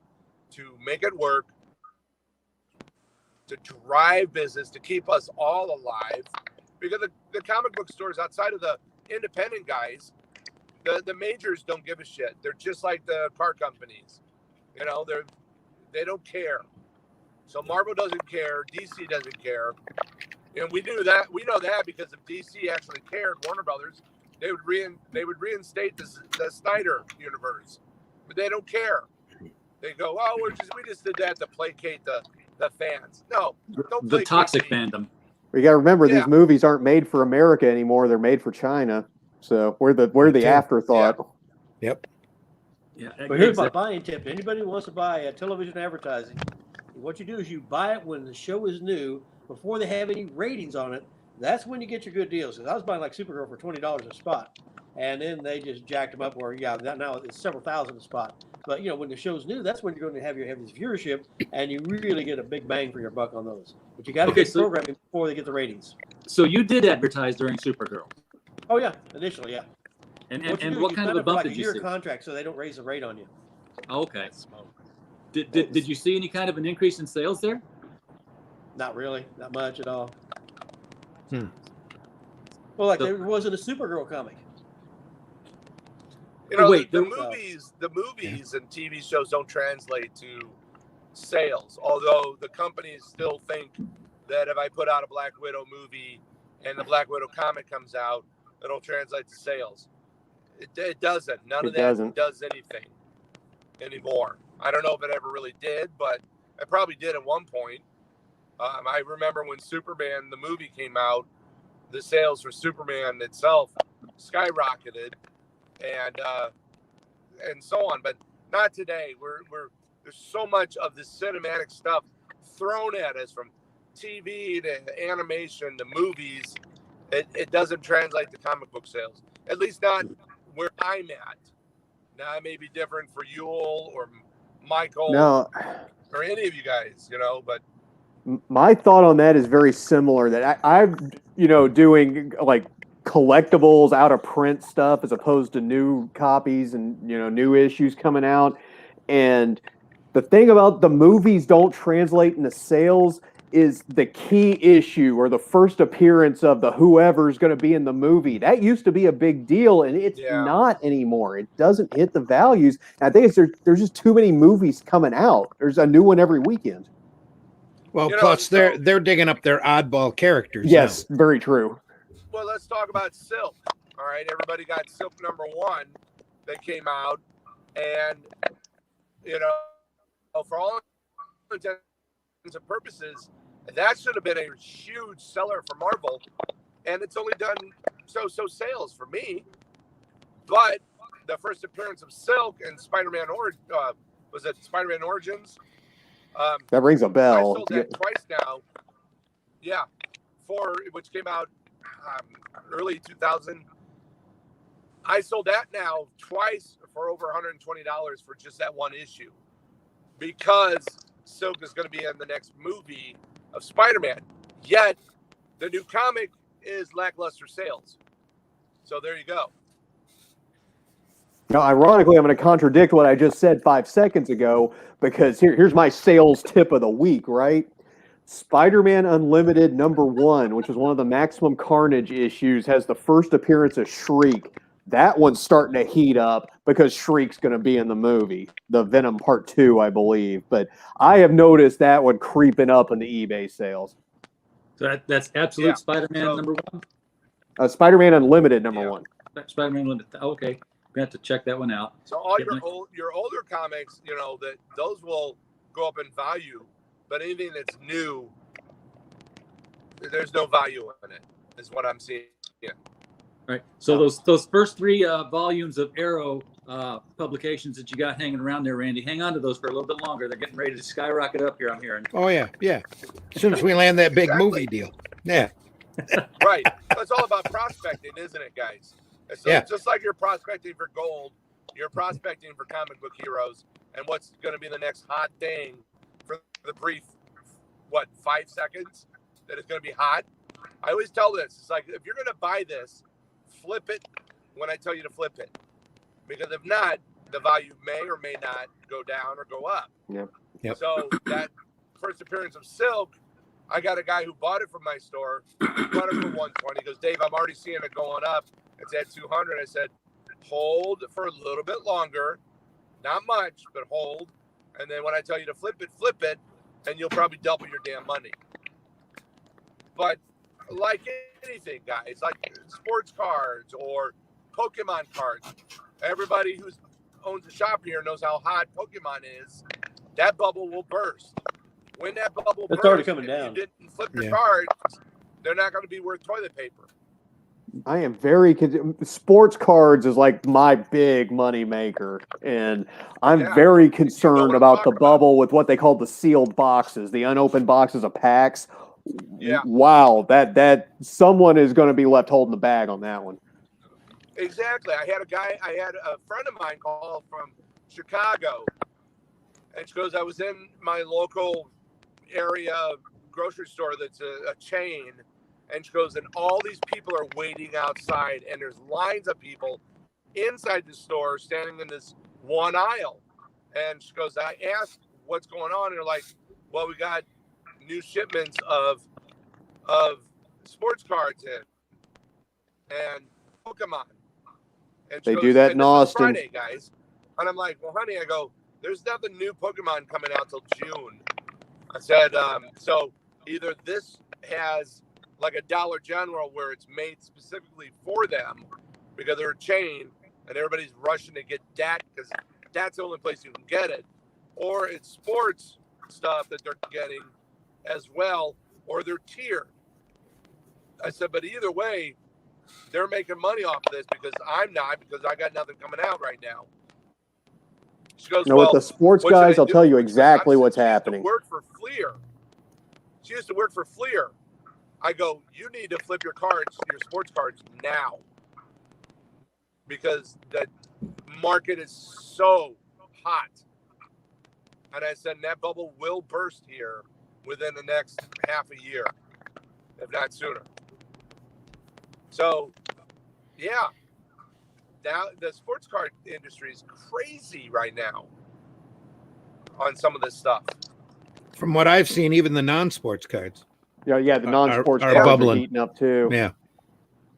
to make it work to drive business, to keep us all alive. Because the comic book stores outside of the independent guys, the majors don't give a shit. They're just like the car companies. You know, they don't care. So Marvel doesn't care, DC doesn't care. And we know that because if DC actually cared, Warner Brothers, they would reinstate the Snyder universe. But they don't care. They go, oh, we just did that to placate the fans. No, don't The placate toxic me. fandom. You got to remember Yeah. these movies aren't made for America anymore. They're made for China. So we're the afterthought. Yep. Yeah, But here's my exactly. buying tip. Anybody who wants to buy television advertising, what you do is you buy it when the show is new, before they have any ratings on it. That's when you get your good deals. Because I was buying like Supergirl for $20 a spot, and then they just jacked them up where now it's several thousand a spot. But when the show's new, that's when you're going to have this viewership, and you really get a big bang for your buck on those. But you got to get the programming before they get the ratings. So you did advertise during Supergirl. Oh yeah, initially, yeah. And What kind of a bump like did a you year see? contract so they don't raise the rate on you. Okay. Did you see any kind of an increase in sales there? Not really, not much at all. Hmm. Well, like there wasn't a Supergirl comic. You know, Wait, the movies and TV shows don't translate to sales. Although the companies still think that if I put out a Black Widow movie and the Black Widow comic comes out, it'll translate to sales. It doesn't. None of that does anything anymore. I don't know if it ever really did, but it probably did at one point. I remember when Superman, the movie came out, the sales for Superman itself skyrocketed, and so on. But not today. There's so much of this cinematic stuff thrown at us, from TV to animation to movies. It doesn't translate to comic book sales. At least not where I'm at. Now, it may be different for Yule or Michael or any of you guys, but my thought on that is very similar. That I'm doing like collectibles, out of print stuff as opposed to new copies and new issues coming out. And the thing about the movies don't translate into sales is the key issue, or the first appearance of the whoever's going to be in the movie. That used to be a big deal, and it's not anymore. It doesn't hit the values. And I think there's just too many movies coming out. There's a new one every weekend. Well, plus they're digging up their oddball characters. Yes, now. Very true. Well, let's talk about Silk. All right, everybody got Silk #1 that came out, and for all intents and purposes, that should have been a huge seller for Marvel, and it's only done so sales for me. But the first appearance of Silk and Spider-Man was it Spider-Man Origins? That rings a bell. I sold that twice now. Yeah, which came out early 2000. I sold that now twice for over $120 for just that one issue, because Silk is going to be in the next movie of Spider-Man. Yet the new comic is lackluster sales. So there you go. Now, ironically, I'm going to contradict what I just said 5 seconds ago, because here's my sales tip of the week, right? Spider-Man Unlimited #1, which is one of the Maximum Carnage issues, has the first appearance of Shriek. That one's starting to heat up because Shriek's going to be in the movie, the Venom Part 2, I believe. But I have noticed that one creeping up in the eBay sales. So that's Absolute Spider-Man #1? Spider-Man Unlimited #1. Spider-Man Unlimited. Okay. We have to check that one out. So all your older comics, that those will go up in value, but anything that's new, there's no value in it, is what I'm seeing. Yeah. Right. So those first 3 volumes of Arrow publications that you got hanging around there, Randy, hang on to those for a little bit longer. They're getting ready to skyrocket up here, I'm hearing. Oh yeah. As soon as we land that big movie deal. Yeah. Right. It's all about prospecting, isn't it, guys? So just like you're prospecting for gold, you're prospecting for comic book heroes and what's going to be the next hot thing for the brief, 5 seconds that it's going to be hot. I always tell this. It's like, if you're going to buy this, flip it when I tell you to flip it. Because if not, the value may or may not go down or go up. Yep. So that first appearance of Silk I got a guy who bought it from my store. He bought it for 120. He goes, Dave, I'm already seeing it going up. It's at 200. I said, hold for a little bit longer. Not much, but hold. And then when I tell you to flip it, and you'll probably double your damn money. But like anything, guys, like sports cards or Pokemon cards, everybody who owns a shop here knows how hot Pokemon is. That bubble will burst. When that bubble bursts, already coming if down. you didn't flip your cards, they're not going to be worth toilet paper. I am very sports cards is like my big money maker, and I'm very concerned about the bubble with what they call the sealed boxes, the unopened boxes of packs. Yeah. Wow, that someone is going to be left holding the bag on that one. Exactly. I had a friend of mine call from Chicago, and she goes, I was in my local area grocery store that's a chain, and she goes, and all these people are waiting outside, and there's lines of people inside the store standing in this one aisle. And she goes, I asked what's going on, and they're like, well, we got new shipments of sports cards in and Pokemon. And they goes, do that in Austin, Friday, guys. And I'm like, well, honey, I go, there's nothing new Pokemon coming out till June. I said, so either this has like a Dollar General where it's made specifically for them because they're a chain and everybody's rushing to get that because that's the only place you can get it, or it's sports stuff that they're getting as well, or they're tiered. I said, but either way, they're making money off of this because I'm not, because I got nothing coming out right now. She goes, with the sports guys, I'll tell you exactly what's happening. She used to work for Fleer. I go, you need to flip your sports cards now, because the market is so hot. And I said, that bubble will burst here within the next half a year, if not sooner. So, yeah, now the sports card industry is crazy right now on some of this stuff. From what I've seen, even the non-sports cards. Yeah, the non-sports are cards bubbling. are heating up too. Yeah.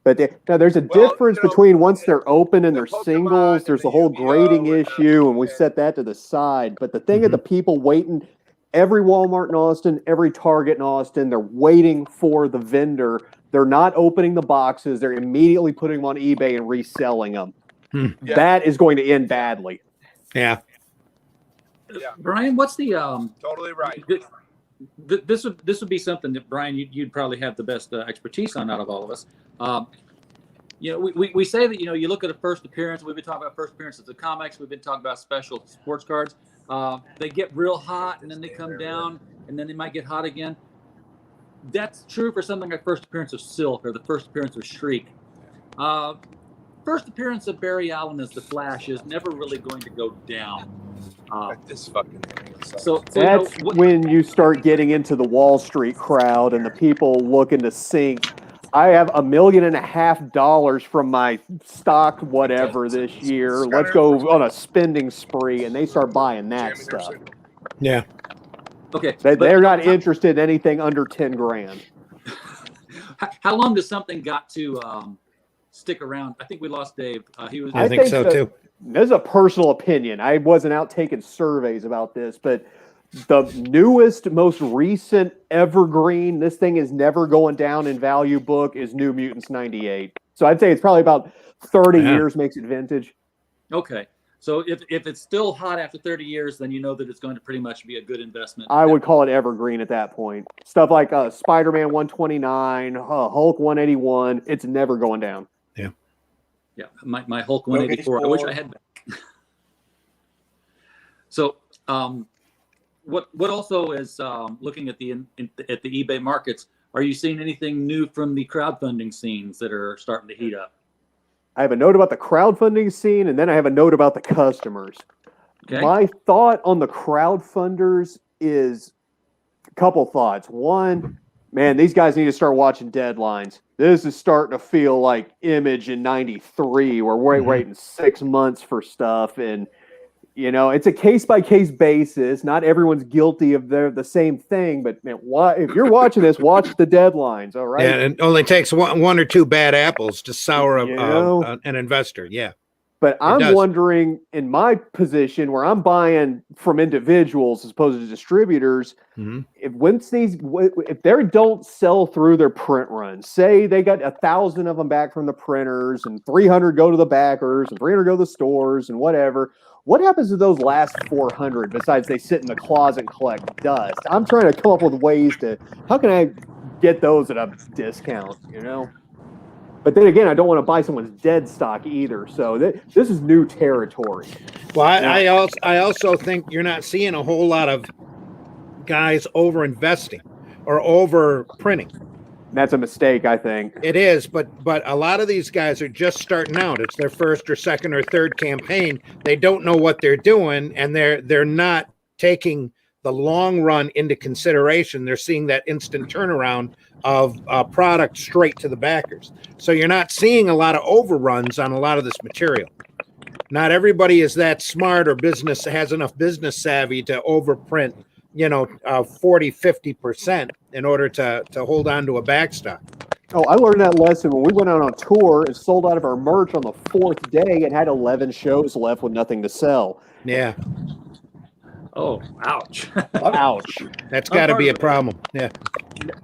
But now there's a difference between once they're open and they're singles. There's the whole grading issue, and we set that to the side. But the thing of the people waiting, every Walmart in Austin, every Target in Austin, they're waiting for the vendor. They're not opening the boxes. They're immediately putting them on eBay and reselling them. Yeah. That is going to end badly. Yeah. Yeah. Brian, what's the totally right. This would be something that, Brian, you'd probably have the best expertise on out of all of us. We say that, you look at a first appearance. We've been talking about first appearances of comics. We've been talking about special sports cards. They get real hot and then they come down and then they might get hot again. That's true for something like first appearance of Silk or the first appearance of Shriek. First appearance of Barry Allen as the Flash is never really going to go down. This fucking so that's when you start getting into the Wall Street crowd and the people looking to sink. I have $1.5 million from my stock whatever this year. Let's go on a spending spree, and they start buying that stuff. Yeah. Okay. They're not interested in anything under 10 grand. How long does something got to stick around? I think we lost Dave. I think so too. This is a personal opinion. I wasn't out taking surveys about this, but the newest, most recent evergreen, this thing is never going down in value book, is New Mutants 98. So I'd say it's probably about 30 years makes it vintage. Okay. So if it's still hot after 30 years, then you know that it's going to pretty much be a good investment. I would call it evergreen at that point. Stuff like Spider-Man 129, Hulk 181, it's never going down. Yeah. Yeah, my Hulk 184. I wish I had that. So, what also is looking at the eBay markets? Are you seeing anything new from the crowdfunding scenes that are starting to heat up? I have a note about the crowdfunding scene, and then I have a note about the customers. Okay. My thought on the crowdfunders is a couple thoughts. One, man, these guys need to start watching deadlines. This is starting to feel like Image in '93, where we're waiting 6 months for stuff. And, You know, it's a case by case basis. Not everyone's guilty of the same thing, but man, if you're watching this, watch the deadlines. All right. Yeah, and it only takes one or two bad apples to sour an investor. Yeah. But I'm wondering, in my position where I'm buying from individuals as opposed to distributors, if they don't sell through their print runs, say they got 1,000 of them back from the printers and 300 go to the backers and 300 go to the stores and whatever, what happens to those last 400 besides they sit in the closet and collect dust? I'm trying to come up with ways how can I get those at a discount, you know? But then again, I don't want to buy someone's dead stock either. So this is new territory. Well, I also think you're not seeing a whole lot of guys over investing or over printing. That's a mistake, I think. It is, but a lot of these guys are just starting out. It's their first or second or third campaign. They don't know what they're doing, and they're not taking the long run into consideration. They're seeing that instant turnaround of product straight to the backers. So you're not seeing a lot of overruns on a lot of this material. Not everybody is that smart or has enough business savvy to overprint, 40, 50% in order to hold on to a backstock. Oh, I learned that lesson when we went out on tour and sold out of our merch on the 4th day and had 11 shows left with nothing to sell. Yeah. Oh, ouch. Ouch. That's got to be a problem. Yeah.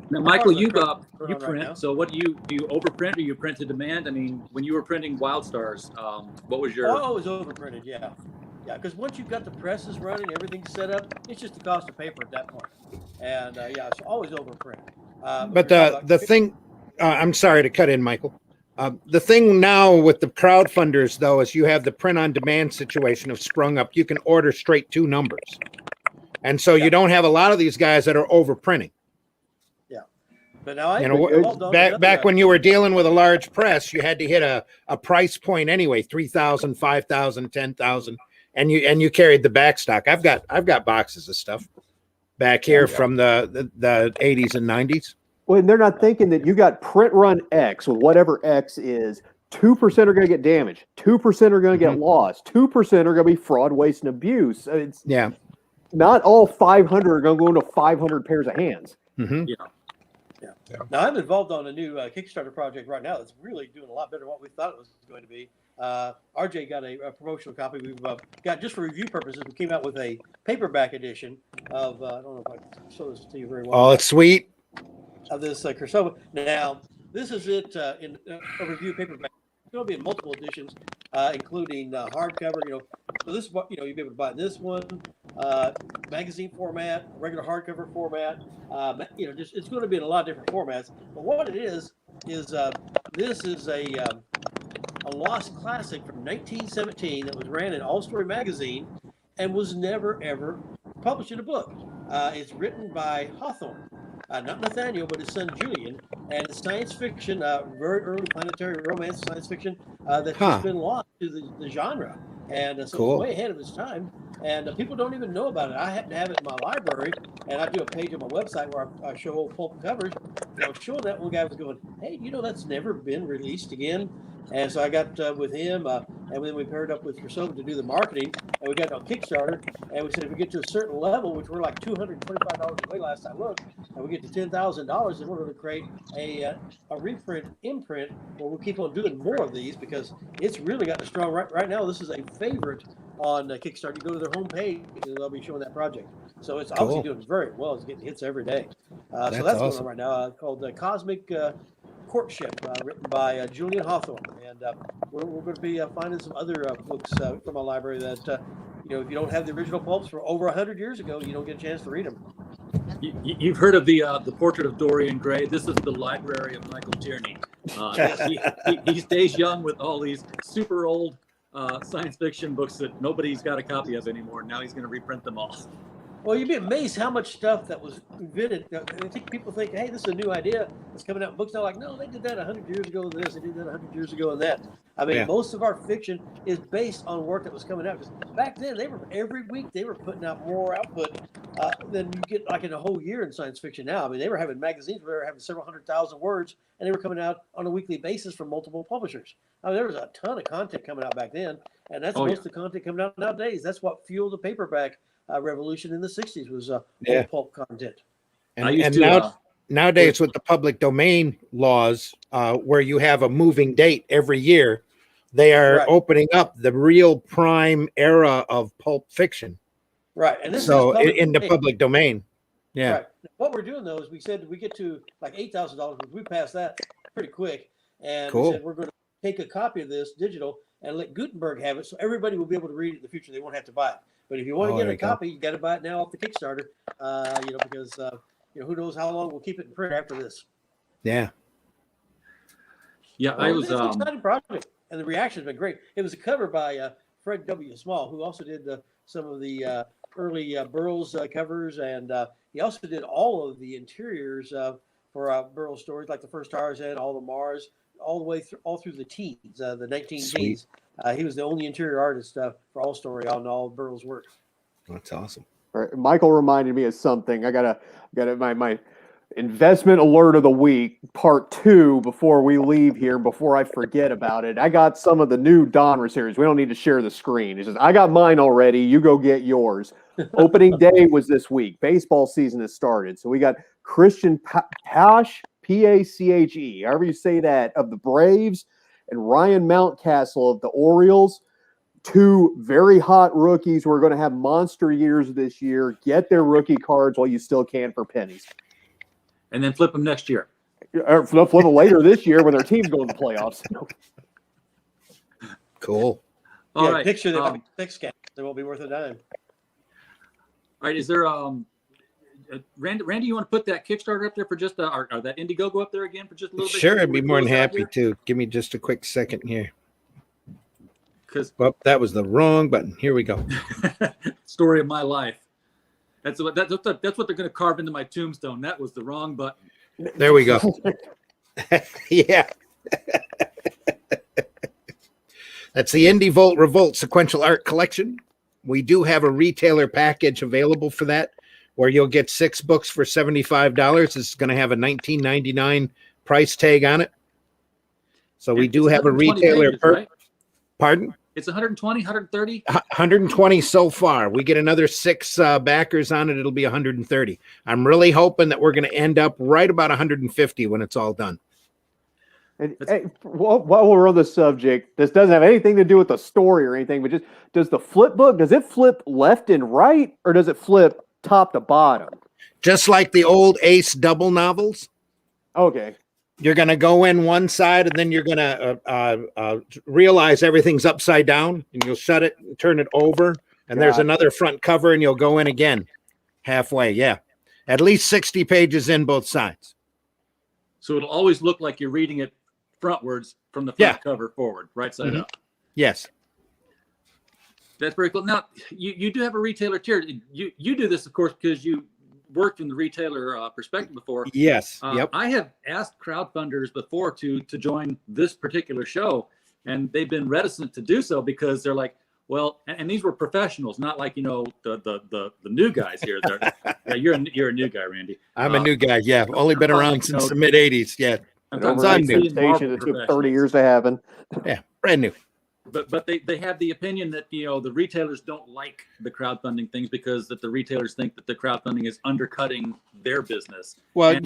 Now, Michael, you print. Right, so what do you overprint or you print to demand? I mean, when you were printing Wild Stars, what was your? Oh, it was overprinted. Yeah. Yeah, because once you've got the presses running, everything's set up, it's just the cost of paper at that point. And it's always overprint. But the thing, I'm sorry to cut in, Michael. The thing now with the crowdfunders, though, is you have the print-on-demand situation have sprung up. You can order straight to numbers. And so you don't have a lot of these guys that are overprinting. Yeah. But now back when you were dealing with a large press, you had to hit a price point anyway, 3,000, 5,000, 10,000, and you carried the back stock. I've got boxes of stuff back here from the 80s and 90s. Well, and they're not thinking that you got print run X with whatever X is. 2% are going to get damaged. 2% are going to get lost. 2% are going to be fraud, waste, and abuse. Not all 500 are going to go into 500 pairs of hands. Mm-hmm. Yeah. Now I'm involved on a new Kickstarter project right now that's really doing a lot better than what we thought it was going to be. RJ got a promotional copy we've got just for review purposes. We came out with a paperback edition of I don't know if I can show this to you very well. Oh, it's sweet. Of this Kurosawa. Now, this is it in a review paperback. It's going to be in multiple editions, including hardcover. So this is what you'll be able to buy this one, magazine format, regular hardcover format. It's going to be in a lot of different formats. But what it is this is a lost classic from 1917 that was ran in All Story magazine and was never ever published in a book. It's written by Hawthorne. Not Nathaniel, but his son Julian, and it's science fiction, very early planetary romance science fiction that's just been lost to the genre, and so it's way ahead of its time, and people don't even know about it. I happen to have it in my library, and I do a page on my website where I show old pulp covers. And I was showing that one guy was going, "Hey, that's never been released again." And so I got with him, and then we paired up with Kurosawa to do the marketing, and we got on Kickstarter, and we said if we get to a certain level, which we're like $225 away last I looked, and we get to $10,000, then we're going to create a imprint where we'll keep on doing more of these because it's really gotten strong. Right now, this is a favorite on Kickstarter. You go to their homepage, and they'll be showing that project. So it's obviously doing very well. It's getting hits every day. So that's awesome. Going on right now called Cosmic Courtship, written by Julian Hawthorne, and we're going to be finding some other books from our library that if you don't have the original pulps from over 100 years ago, you don't get a chance to read them. You've heard of the Portrait of Dorian Gray. This is the library of Michael Tierney. He stays young with all these super old science fiction books that nobody's got a copy of anymore. Now he's going to reprint them all. Well, you'd be amazed how much stuff that was invented. I think people think, hey, this is a new idea that's coming out in books now. Like, no, they did that 100 years ago. This, they did that 100 years ago, and that. I mean, Yeah. most of our fiction is based on work that was coming out. Because back then, they were every week they were putting out more output than you get like in a whole year in science fiction now. I mean, they were having magazines where they were having several 100,000 words, and they were coming out on a weekly basis from multiple publishers. I mean, there was a ton of content coming out back then, and that's most of the content coming out nowadays. That's what fueled the paperback revolution in the 60s was pulp content. And nowadays with the public domain laws, where you have a moving date every year, they are opening up the real prime era of pulp fiction. Right. And this so is in the public domain. Yeah. Right. What we're doing though is we said we get to like $8,000, but we passed that pretty quick. And we said we're going to take a copy of this digital and let Gutenberg have it so everybody will be able to read it in the future. They won't have to buy it. But if you want to get a copy, you got to buy it now off the Kickstarter. Because who knows how long we'll keep it in print after this. Yeah. Yeah, I was an exciting project, and the reaction has been great. It was a cover by Fred W. Small, who also did some of the early Burroughs covers, and he also did all of the interiors for Burroughs stories, like the first Tarzan, all the Mars, all the way through the teens, the 19 teens. He was the only interior artist for all story on all Burroughs' work. That's awesome. All right. Michael reminded me of something. I got my investment alert of the week, part 2, before we leave here, before I forget about it. I got some of the new Donruss series. We don't need to share the screen. He says, I got mine already. You go get yours. Opening day was this week. Baseball season has started. So we got Christian Pache, Pache, however you say that, of the Braves, and Ryan Mountcastle of the Orioles. 2 very hot rookies who are going to have monster years this year. Get their rookie cards while you still can for pennies. And then flip them next year. Or flip them later this year when their team's going to the playoffs. Cool. All right. Picture they might be 6 cats. They won't be worth a dime. All right. Is there Randy, you want to put that Kickstarter up there for just or that Indiegogo up there again for just a little bit? Sure, I'd be more than happy to. Give me just a quick second here. Well, that was the wrong button. Here we go. Story of my life. That's what they're going to carve into my tombstone. That was the wrong button. There we go. Yeah. That's the Indie Volt Revolt Sequential Art Collection. We do have a retailer package available for that, where you'll get 6 books for $75. It's going to have a $19.99 price tag on it. So we do have a retailer pages, right? Pardon? It's 120, 130? 120 so far. We get another 6 backers on it. It'll be 130. I'm really hoping that we're going to end up right about 150 when it's all done. And hey, while we're on the subject, this doesn't have anything to do with the story or anything, but just does the flip book, does it flip left and right, or does it flip top to bottom? Just like the old Ace double novels. Okay. You're going to go in one side, and then you're going to realize everything's upside down, and you'll shut it and turn it over, and there's another front cover, and you'll go in again halfway. Yeah. At least 60 pages in both sides. So it'll always look like you're reading it frontwards from the front cover forward, right side up. Yes. That's very cool. Now, you do have a retailer tier. You do this, of course, because you worked from the retailer perspective before. Yes. Yep. I have asked crowdfunders before to join this particular show, and they've been reticent to do so because they're like, well, and these were professionals, not like, the new guys here. You're a new guy, Randy. I'm a new guy. Yeah. Only been around since the mid 80s. Yeah. I'm new. Station that took 30 years to happen. Yeah. Brand new. But they have the opinion that the retailers don't like the crowdfunding things because that the retailers think that the crowdfunding is undercutting their business. Well,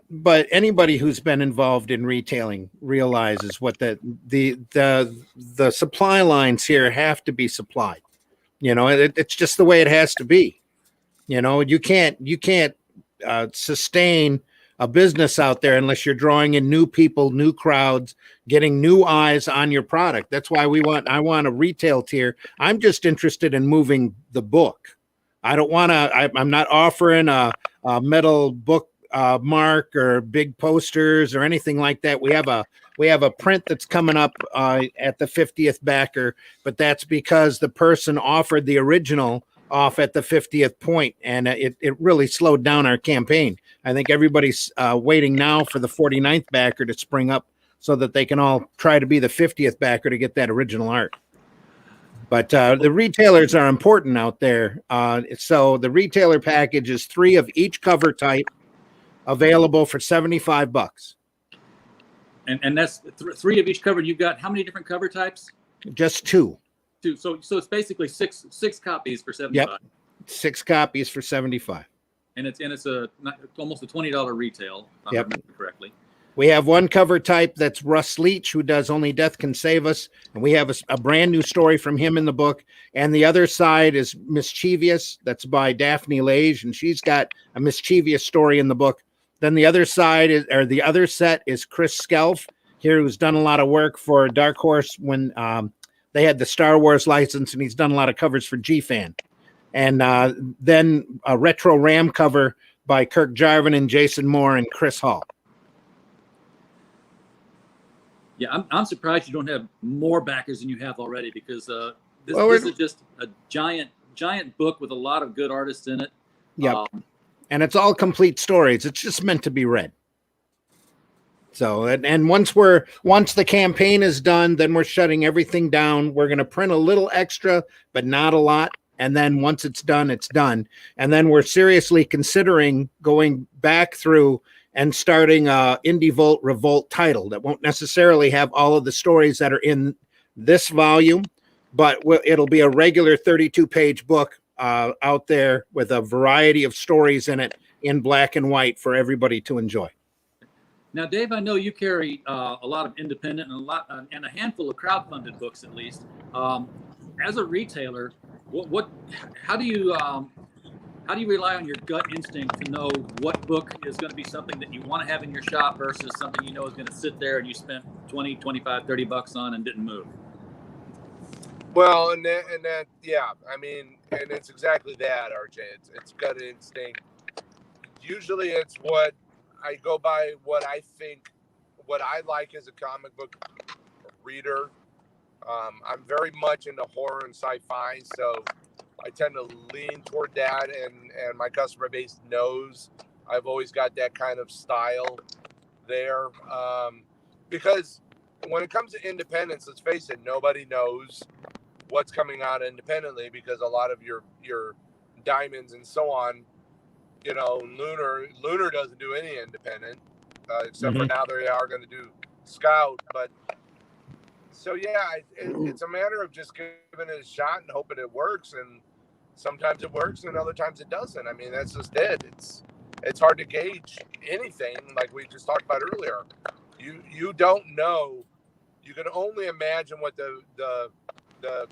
but anybody who's been involved in retailing realizes what the supply lines here have to be supplied. It's just the way it has to be. You can't sustain a business out there unless you're drawing in new people, new crowds, getting new eyes on your product. That's why I want a retail tier. I'm just interested in moving the book. I don't want to, I'm not offering a metal book mark or big posters or anything like that. We have a print that's coming up at the 50th backer, but that's because the person offered the original off at the 50th point, and it really slowed down our campaign. I think everybody's waiting now for the 49th backer to spring up so that they can all try to be the 50th backer to get that original art. But the retailers are important out there. So the retailer package is 3 of each cover type, available for $75. And that's 3 of each cover. You've got how many different cover types? Just 2. 2. So it's basically six copies for $75. Yep. 6 copies for $75. And it's almost a $20 retail, if I remember correctly. We have one cover type that's Russ Leach, who does Only Death Can Save Us, and we have a brand new story from him in the book. And the other side is Mischievous, that's by Daphne Lage, and she's got a mischievous story in the book. Then the other side the other set is Chris Skelf here, who's done a lot of work for Dark Horse when they had the Star Wars license, and he's done a lot of covers for G-Fan. And then a Retro Ram cover by Kirk Jarvin and Jason Moore and Chris Hall. Yeah, I'm surprised you don't have more backers than you have already, because this is just a giant book with a lot of good artists in it. Yeah, and it's all complete stories. It's just meant to be read. So, and once the campaign is done, then we're shutting everything down. We're going to print a little extra, but not a lot. And then once it's done, it's done. And then we're seriously considering going back through and starting a Indie Volt Revolt title that won't necessarily have all of the stories that are in this volume, but it'll be a regular 32-page book out there with a variety of stories in it in black and white for everybody to enjoy. Now, Dave, I know you carry a lot of independent and a handful of crowdfunded books, at least. As a retailer, how do you rely on your gut instinct to know what book is going to be something that you want to have in your shop versus something you know is going to sit there and you spent 20, 25, 30 bucks on and didn't move? Well, and that, yeah, I mean, and it's exactly that, RJ. It's gut instinct. Usually it's what I go by, what I like as a comic book reader. I'm very much into horror and sci-fi, so I tend to lean toward that, and my customer base knows I've always got that kind of style there. Because when it comes to independence, let's face it, nobody knows what's coming out independently, because a lot of your diamonds and so on, Lunar doesn't do any independent, except for now they are going to do Scout. But so yeah, it's a matter of just giving it a shot and hoping it works. And sometimes it works, and other times it doesn't. I mean, that's just it. It's hard to gauge anything, like we just talked about earlier. You don't know. You can only imagine what the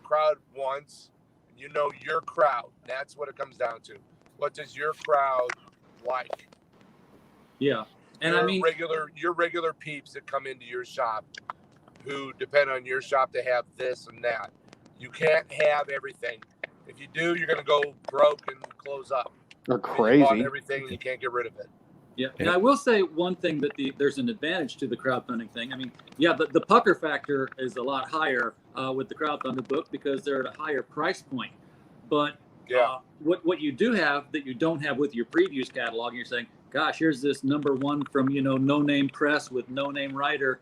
crowd wants. Your crowd. That's what it comes down to. What does your crowd like? Yeah, and your regular peeps that come into your shop, who depend on your shop to have this and that. You can't have everything. If you do, you're going to go broke and close up. They're crazy. You bought everything, and you can't get rid of it. Yeah, and I will say one thing, that there's an advantage to the crowdfunding thing. I mean, yeah, the pucker factor is a lot higher with the crowdfunded book because they're at a higher price point. But what you do have that you don't have with your previews catalog, and you're saying, gosh, here's this #1 from no name press with no name writer.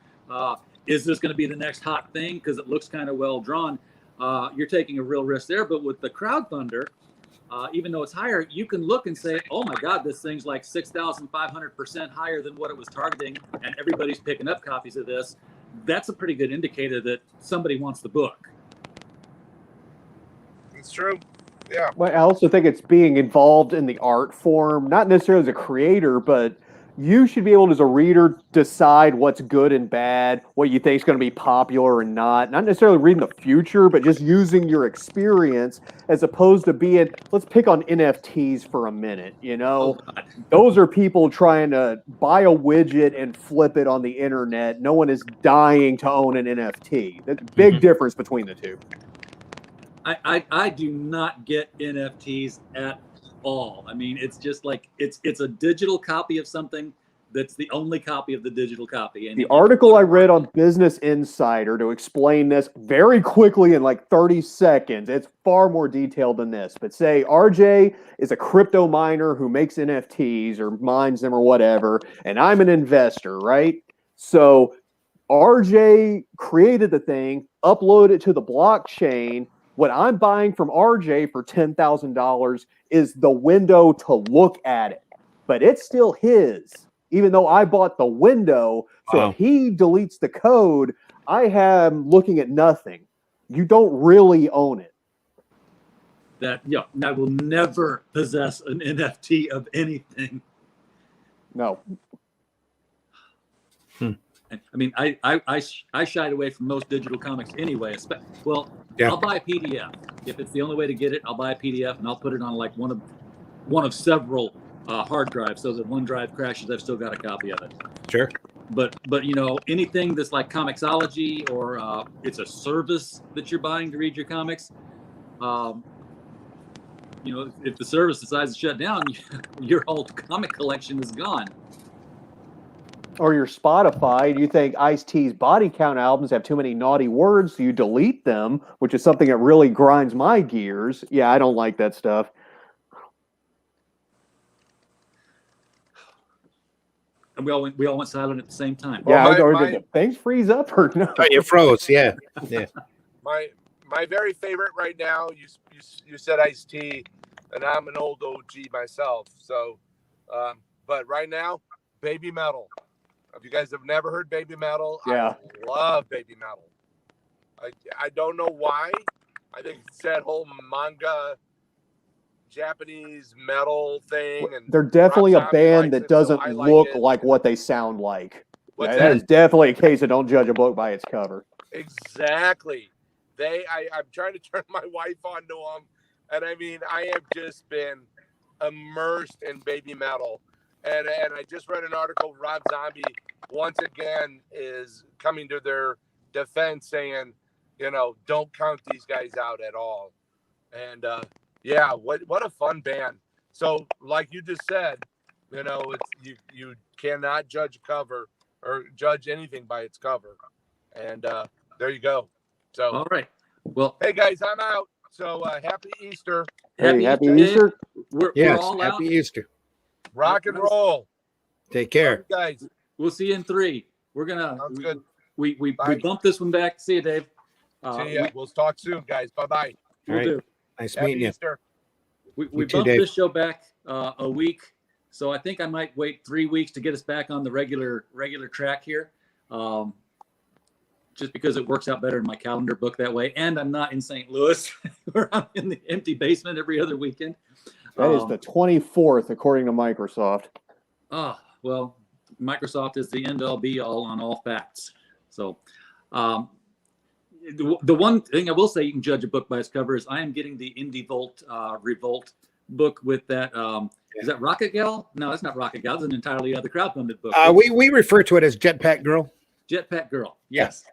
Is this going to be the next hot thing because it looks kind of well drawn? You're taking a real risk there. But with the crowdfunder, even though it's higher, you can look and say, oh my God, this thing's like 6,500% higher than what it was targeting, and everybody's picking up copies of this. That's a pretty good indicator that somebody wants the book. It's true. Yeah. Well, I also think it's being involved in the art form, not necessarily as a creator, but you should be able to, as a reader, decide what's good and bad, what you think is going to be popular and not necessarily reading the future, but just using your experience as opposed to being, let's pick on NFTs for a minute, Those are people trying to buy a widget and flip it on the internet. No one is dying to own an NFT. That's a big difference between the two. I do not get NFTs at all. I mean, it's just like it's a digital copy of something That's the only copy of the digital copy. And The article I read on Business Insider to explain this very quickly in like 30 seconds, it's far more detailed than this. But say RJ is a crypto miner who makes NFTs or mines them or whatever, and I'm an investor, right? So RJ created the thing, uploaded it to the blockchain. What I'm buying from RJ for $10,000 is the window to look at it, but it's still his, even though I bought the window. So Wow. if he deletes the code, I am looking at nothing. You don't really own it. I will never possess an NFT of anything. No. I mean, I shied away from most digital comics anyway. Well, Yeah. I'll buy a PDF if it's the only way to get it. I'll buy a PDF and I'll put it on like one of several hard drives, so that one drive crashes, I've still got a copy of it. Sure. But anything that's like Comixology or it's a service that you're buying to read your comics. If the service decides to shut down, your whole comic collection is gone. Or your Spotify, do you think Ice-T's Body Count albums have too many naughty words, so you delete them, which is something that really grinds my gears? Yeah, I don't like that stuff. And we all went silent at the same time. Yeah, Well, or did things freeze up or no? Oh, you froze. Yeah. Yeah. My very favorite right now, you said Ice-T, and I'm an old OG myself. So, but right now, Baby Metal. If you guys have never heard Baby Metal, Yeah. I love Baby Metal. I don't know why. I think it's that whole manga Japanese metal thing. And They're definitely Rob a Zombie band likes that it, so doesn't I like look it. like what they sound like. What's That is definitely a case of don't judge a book by its cover. Exactly. I'm trying to turn my wife onto them, and I mean, I have just been immersed in Baby Metal. And I just read an article. Rob Zombie once again is coming to their defense, saying, don't count these guys out at all. And yeah, what a fun band. So, like you just said, it's you cannot judge a cover or judge anything by its cover. And there you go. So, All right. Well, hey guys, I'm out. So happy Easter. Hey, happy Dave. Easter. We're Yes. all Happy out. Easter. Rock and roll. Take care. Love you guys. We'll see you in 3. We're gonna. Sounds good. We Bye. bumped this one back. See you, Dave. See ya. We'll talk soon, guys. Bye-bye. We'll All right. do. Nice Happy meeting you. Easter. We You too, bumped Dave. this show back a week, so I think I might wait 3 weeks to get us back on the regular track here. Just because it works out better in my calendar book that way, and I'm not in St. Louis, where I'm in the empty basement every other weekend. That is the 24th, according to Microsoft. Well, Microsoft is the end all be all on all facts. So, the one thing I will say you can judge a book by its cover is I am getting the Indie Volt Revolt book with that. Is that Rocket Gal? No, that's not Rocket Gal. It's an entirely other crowdfunded book. We refer to it as Jetpack Girl. Jetpack Girl. Yes.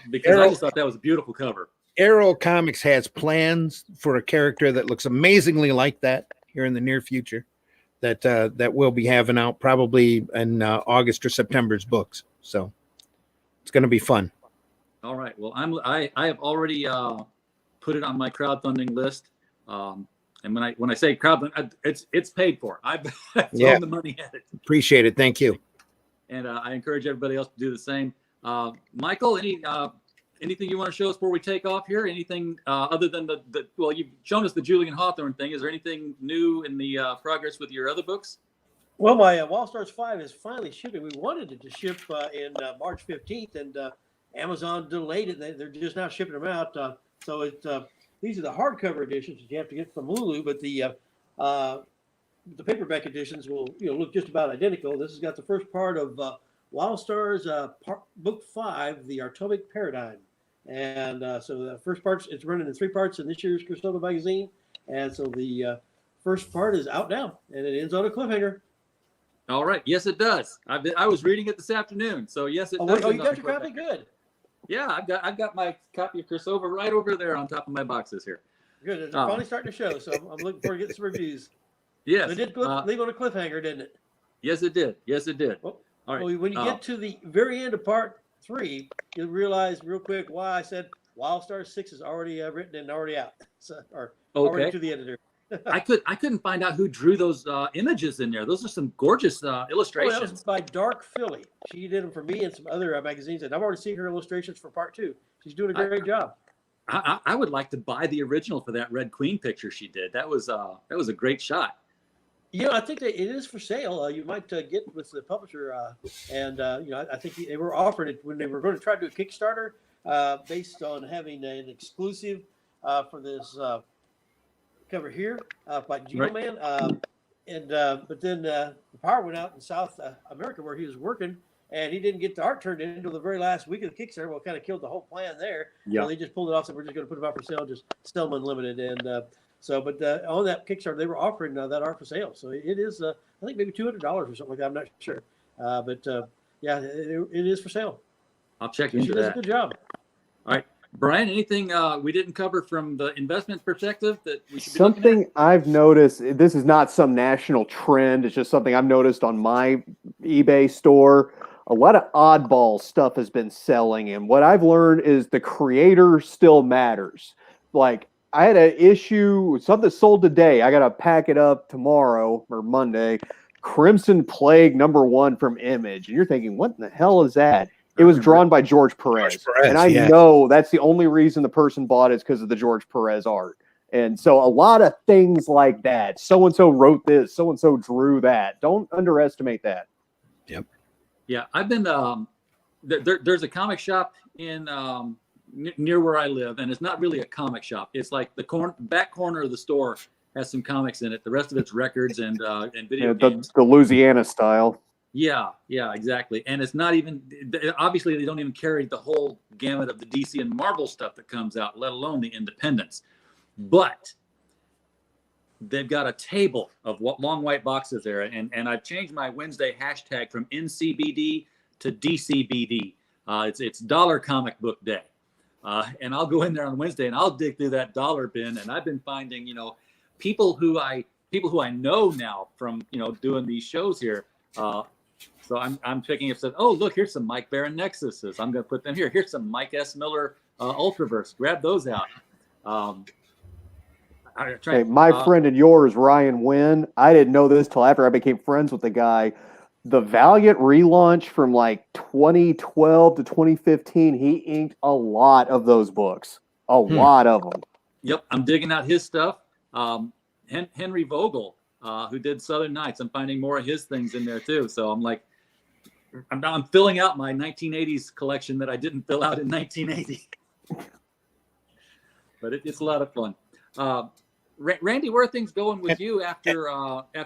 Because Arrow- I just thought that was a beautiful cover. Arrow Comics has plans for a character that looks amazingly like that here in the near future. That we'll be having out probably in August or September's books. So it's going to be fun. All right. Well, I have already put it on my crowdfunding list. And when I say crowdfunding, it's paid for. I've thrown the money at it. Appreciate it. Thank you. And I encourage everybody else to do the same. Michael, anything you want to show us before we take off here? Anything other than well, you've shown us the Julian Hawthorne thing. Is there anything new in the progress with your other books? Well, my Wall Stars 5 is finally shipping. We wanted it to ship in March 15th, and Amazon delayed it. They're just now shipping them out. So these are the hardcover editions that you have to get from Lulu, but the paperback editions will look just about identical. This has got the first part of Wild Stars Book 5, The Atomic Paradigm. And so the first part, it's running in 3 parts in this year's Cristobal magazine. And so the first part is out now, and it ends on a cliffhanger. All right. Yes, it does. I was reading it this afternoon. So yes, it does. Oh, you got your copy? Good. Yeah, I've got my copy of Cristobal right over there on top of my boxes here. Good. They're finally starting to show, so I'm looking forward to getting some reviews. Yes. They did leave on a cliffhanger, didn't it? Yes, it did. Yes, it did. Well, All right. well, when you get to the very end of part 3, you'll realize real quick why I said Wildstar 6 is already written and already out, so, or already Okay. to the editor. I couldn't find out who drew those images in there. Those are some gorgeous Oh, that illustrations. was by Dark Philly. She did them for me and some other magazines, and I've already seen her illustrations for part 2. She's doing a great job. I would like to buy the original for that Red Queen picture she did. That was a great shot. You know, I think that it is for sale. You might get with the publisher, and you know, I think they were offering it when they were going to try to do a Kickstarter based on having an exclusive for this cover here by Zimmerman. But then the power went out in South America where he was working, and he didn't get the art turned in until the very last week of the Kickstarter. Well, kind of killed the whole plan there. Yeah. So they just pulled it off. So we're just going to put them out for sale, just sell them unlimited. And but on that Kickstarter, they were offering that art for sale. So it is, I think maybe $200 or something like that. I'm not sure. Yeah, it is for sale. I'll check She into does a that. good job. All right, Brian, anything we didn't cover from the investment perspective that we should be looking at? Something I've noticed, this is not some national trend, it's just something I've noticed on my eBay store. A lot of oddball stuff has been selling, and what I've learned is the creator still matters. Like, I had an issue, something sold today. I got to pack it up tomorrow or Monday. Crimson Plague #1 from Image. And you're thinking, what in the hell is that? It was drawn by George Perez. And I know that's the only reason the person bought it is because of the George Perez art. And so a lot of things like that. So-and-so wrote this. So-and-so drew that. Don't underestimate that. Yep. Yeah, I've been there's a comic shop in near where I live, and it's not really a comic shop. It's like the back corner of the store has some comics in it. The rest of it's records and video games. The Louisiana style. Yeah, exactly. And it's not even, obviously they don't even carry the whole gamut of the DC and Marvel stuff that comes out, let alone the independents. But they've got a table of long white boxes there. And I've changed my Wednesday hashtag from NCBD to DCBD. It's Dollar Comic Book Day. And I'll go in there on Wednesday and I'll dig through that dollar bin. And I've been finding, people who I know now from, doing these shows here. So I'm picking up, oh, look, here's some Mike Baron Nexuses. I'm going to put them here. Here's some Mike S. Miller Ultraverse. Grab those out. Hey, my friend and yours, Ryan Wynn, I didn't know this till after I became friends with the guy. The Valiant relaunch from like 2012 to 2015, he inked a lot of those books. A lot of them. Yep, I'm digging out his stuff. Henry Vogel, who did Southern Nights, I'm finding more of his things in there too. So I'm like, I'm filling out my 1980s collection that I didn't fill out in 1980. But it's a lot of fun. Randy, where are things going with you after?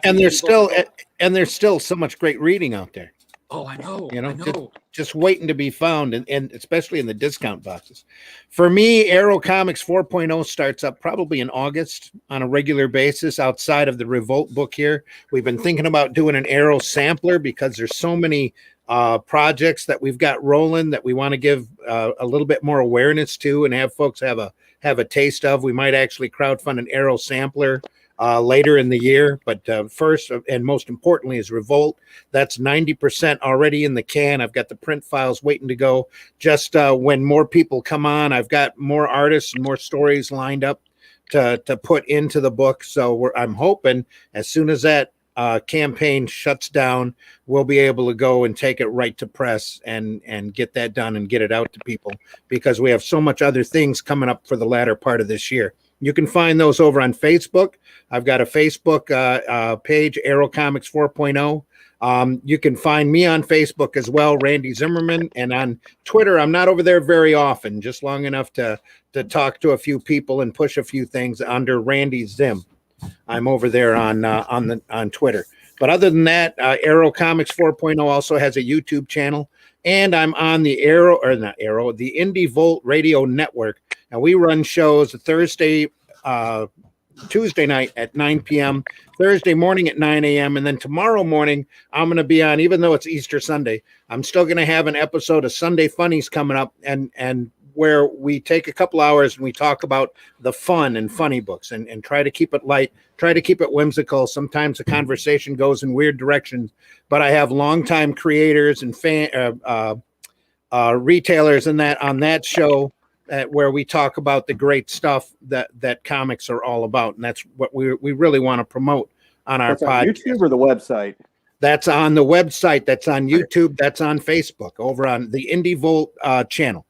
And there's still so much great reading out there. Oh, I know. Just waiting to be found, and especially in the discount boxes. For me, Arrow Comics 4.0 starts up probably in August on a regular basis. Outside of the Revolt book here, we've been thinking about doing an Arrow sampler because there's so many projects that we've got rolling that we want to give a little bit more awareness to and have folks have a taste of. We might actually crowdfund an Arrow sampler later in the year, but first and most importantly is Revolt. That's 90% already in the can. I've got the print files waiting to go. Just when more people come on, I've got more artists and more stories lined up to put into the book. So I'm hoping as soon as that campaign shuts down, we'll be able to go and take it right to press and get that done and get it out to people, because we have so much other things coming up for the latter part of this year. You can find those over on Facebook. I've got a Facebook page, Arrow Comics 4.0. You can find me on Facebook as well, Randy Zimmerman. And on Twitter, I'm not over there very often, just long enough to talk to a few people and push a few things under Randy Zim. I'm over there on Twitter. But other than that, Arrow Comics 4.0 also has a YouTube channel. And I'm on the the Indie Volt Radio Network. And we run shows Tuesday night at 9 p.m., Thursday morning at 9 a.m. And then tomorrow morning, I'm going to be on, even though it's Easter Sunday, I'm still going to have an episode of Sunday Funnies coming up. And where we take a couple hours and we talk about the fun and funny books and try to keep it light, try to keep it whimsical. Sometimes the conversation goes in weird directions, but I have longtime creators and retailers in that on that show where we talk about the great stuff that comics are all about, and that's what we really want to promote on our That's on podcast. YouTube or the website? That's on the website. That's on YouTube. That's on Facebook over on the Indie Volt channel.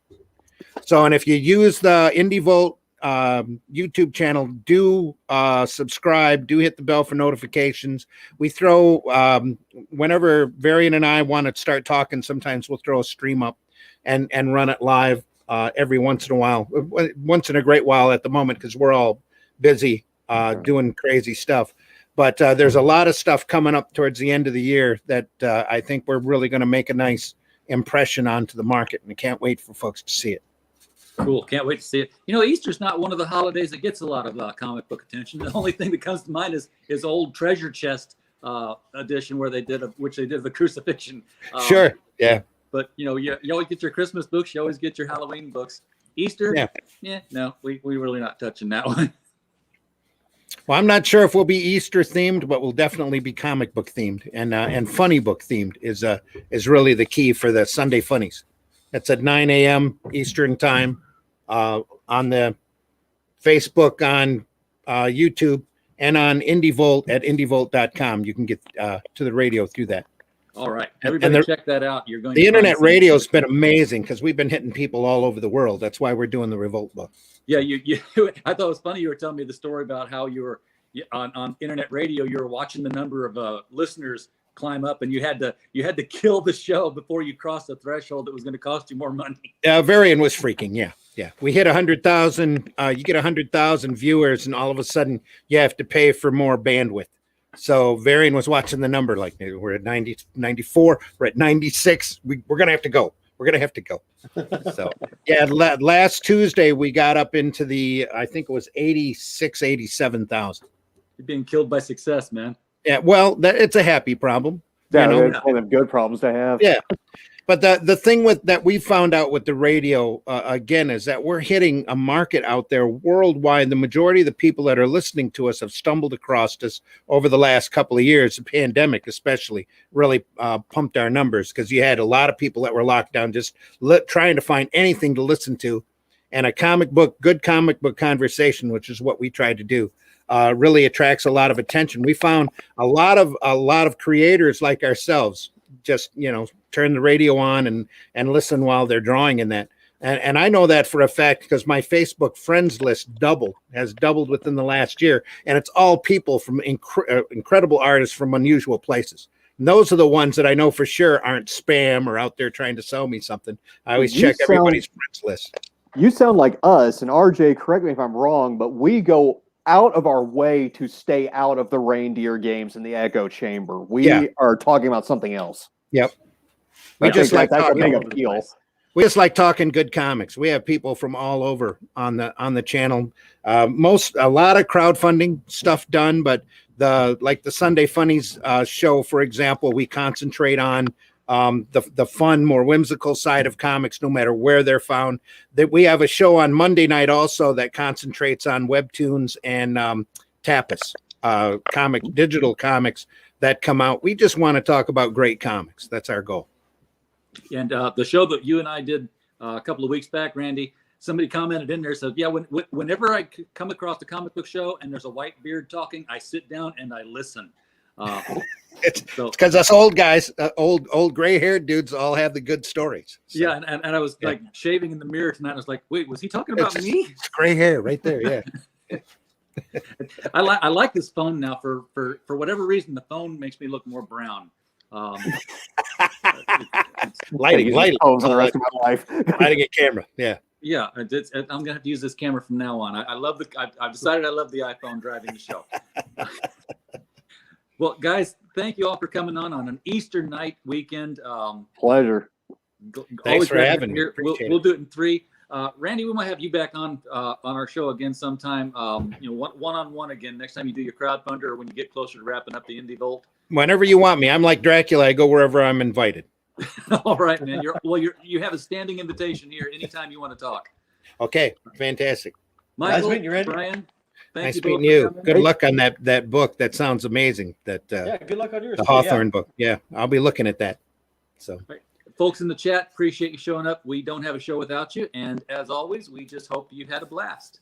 So, and if you use the Indie Volt YouTube channel, do subscribe, do hit the bell for notifications. We throw, whenever Varian and I want to start talking, sometimes we'll throw a stream up and run it live every once in a while, once in a great while at the moment, because we're all busy doing crazy stuff. But there's a lot of stuff coming up towards the end of the year that I think we're really going to make a nice impression onto the market, and I can't wait for folks to see it. Cool. Can't wait to see it. You know, Easter's not one of the holidays that gets a lot of comic book attention. The only thing that comes to mind is old Treasure Chest edition where they did the crucifixion. Sure. Yeah. But you know, you always get your Christmas books. You always get your Halloween books. Easter, no, we really not touching that one. Well, I'm not sure if we'll be Easter themed, but we'll definitely be comic book themed and funny book themed is really the key for the Sunday Funnies. It's at 9 a.m. Eastern time on the Facebook, on YouTube, and on IndieVolt at indievolt.com. You can get to the radio through that. All right, everybody, check that out. You're going. The internet radio has been amazing because we've been hitting people all over the world. That's why we're doing the Revolt book. Yeah, I thought it was funny. You were telling me the story about how you were on internet radio. You were watching the number of listeners climb up, and you had to kill the show before you crossed the threshold that was going to cost you more money. Varian was freaking. Yeah. We hit 100,000. You get 100,000 viewers, and all of a sudden you have to pay for more bandwidth. So Varian was watching the number like we're at 90, 94, we're at 96. We're going to have to go. We're going to have to go. So, yeah, last Tuesday we got up into I think it was 86, 87,000. You're being killed by success, man. Yeah, well, it's a happy problem. Yeah, it's one of them good problems to have. Yeah. But the thing that we found out with the radio, again, is that we're hitting a market out there worldwide. The majority of the people that are listening to us have stumbled across us over the last couple of years. The pandemic especially really pumped our numbers because you had a lot of people that were locked down just trying to find anything to listen to. And good comic book conversation, which is what we tried to do, really attracts a lot of attention. We found a lot of creators like ourselves just, turn the radio on and listen while they're drawing in that. And I know that for a fact because my Facebook friends list has doubled within the last year. And it's all people from incredible artists from unusual places. And those are the ones that I know for sure aren't spam or out there trying to sell me something. I always check everybody's friends list. You sound like us, and RJ, correct me if I'm wrong, but we go out of our way to stay out of the reindeer games in the echo chamber. We are talking about something else. Yep. We just like talking good comics. We have people from all over on the channel. A lot of crowdfunding stuff done, but the Sunday Funnies show, for example, we concentrate on the fun, more whimsical side of comics, no matter where they're found. That we have a show on Monday night also that concentrates on webtoons and tapas, digital comics that come out. We just want to talk about great comics. That's our goal. And the show that you and I did a couple of weeks back, Randy, somebody commented in there, said, yeah, whenever I come across the comic book show and there's a white beard talking, I sit down and I listen. It's because us old guys, old gray-haired dudes all have the good stories. So. Yeah, and I was like shaving in the mirror tonight. I was like, wait, was he talking about me? It's gray hair right there, yeah. I like this phone now for whatever reason. The phone makes me look more brown. Lighting for the rest of my life. Lighting a camera, yeah. I'm gonna have to use this camera from now on. I've decided I love the iPhone driving the show. Well, guys, thank you all for coming on an Easter night weekend. Pleasure. Thanks for having me. We'll do it in 3. Randy, we might have you back on our show again sometime. One-on-one again next time you do your crowdfunder or when you get closer to wrapping up the Indie Volt. Whenever you want me. I'm like Dracula. I go wherever I'm invited. All right, man. You have a standing invitation here anytime you want to talk. Okay, fantastic. Michael, meeting you, Randy. Brian, thank Nice you both meeting for you. coming. Good luck on that book. That sounds amazing. That Yeah, good luck on yours. the too, yeah. Hawthorne book. Yeah, I'll be looking at that. So Folks in the chat, appreciate you showing up. We don't have a show without you. And as always, we just hope you had a blast.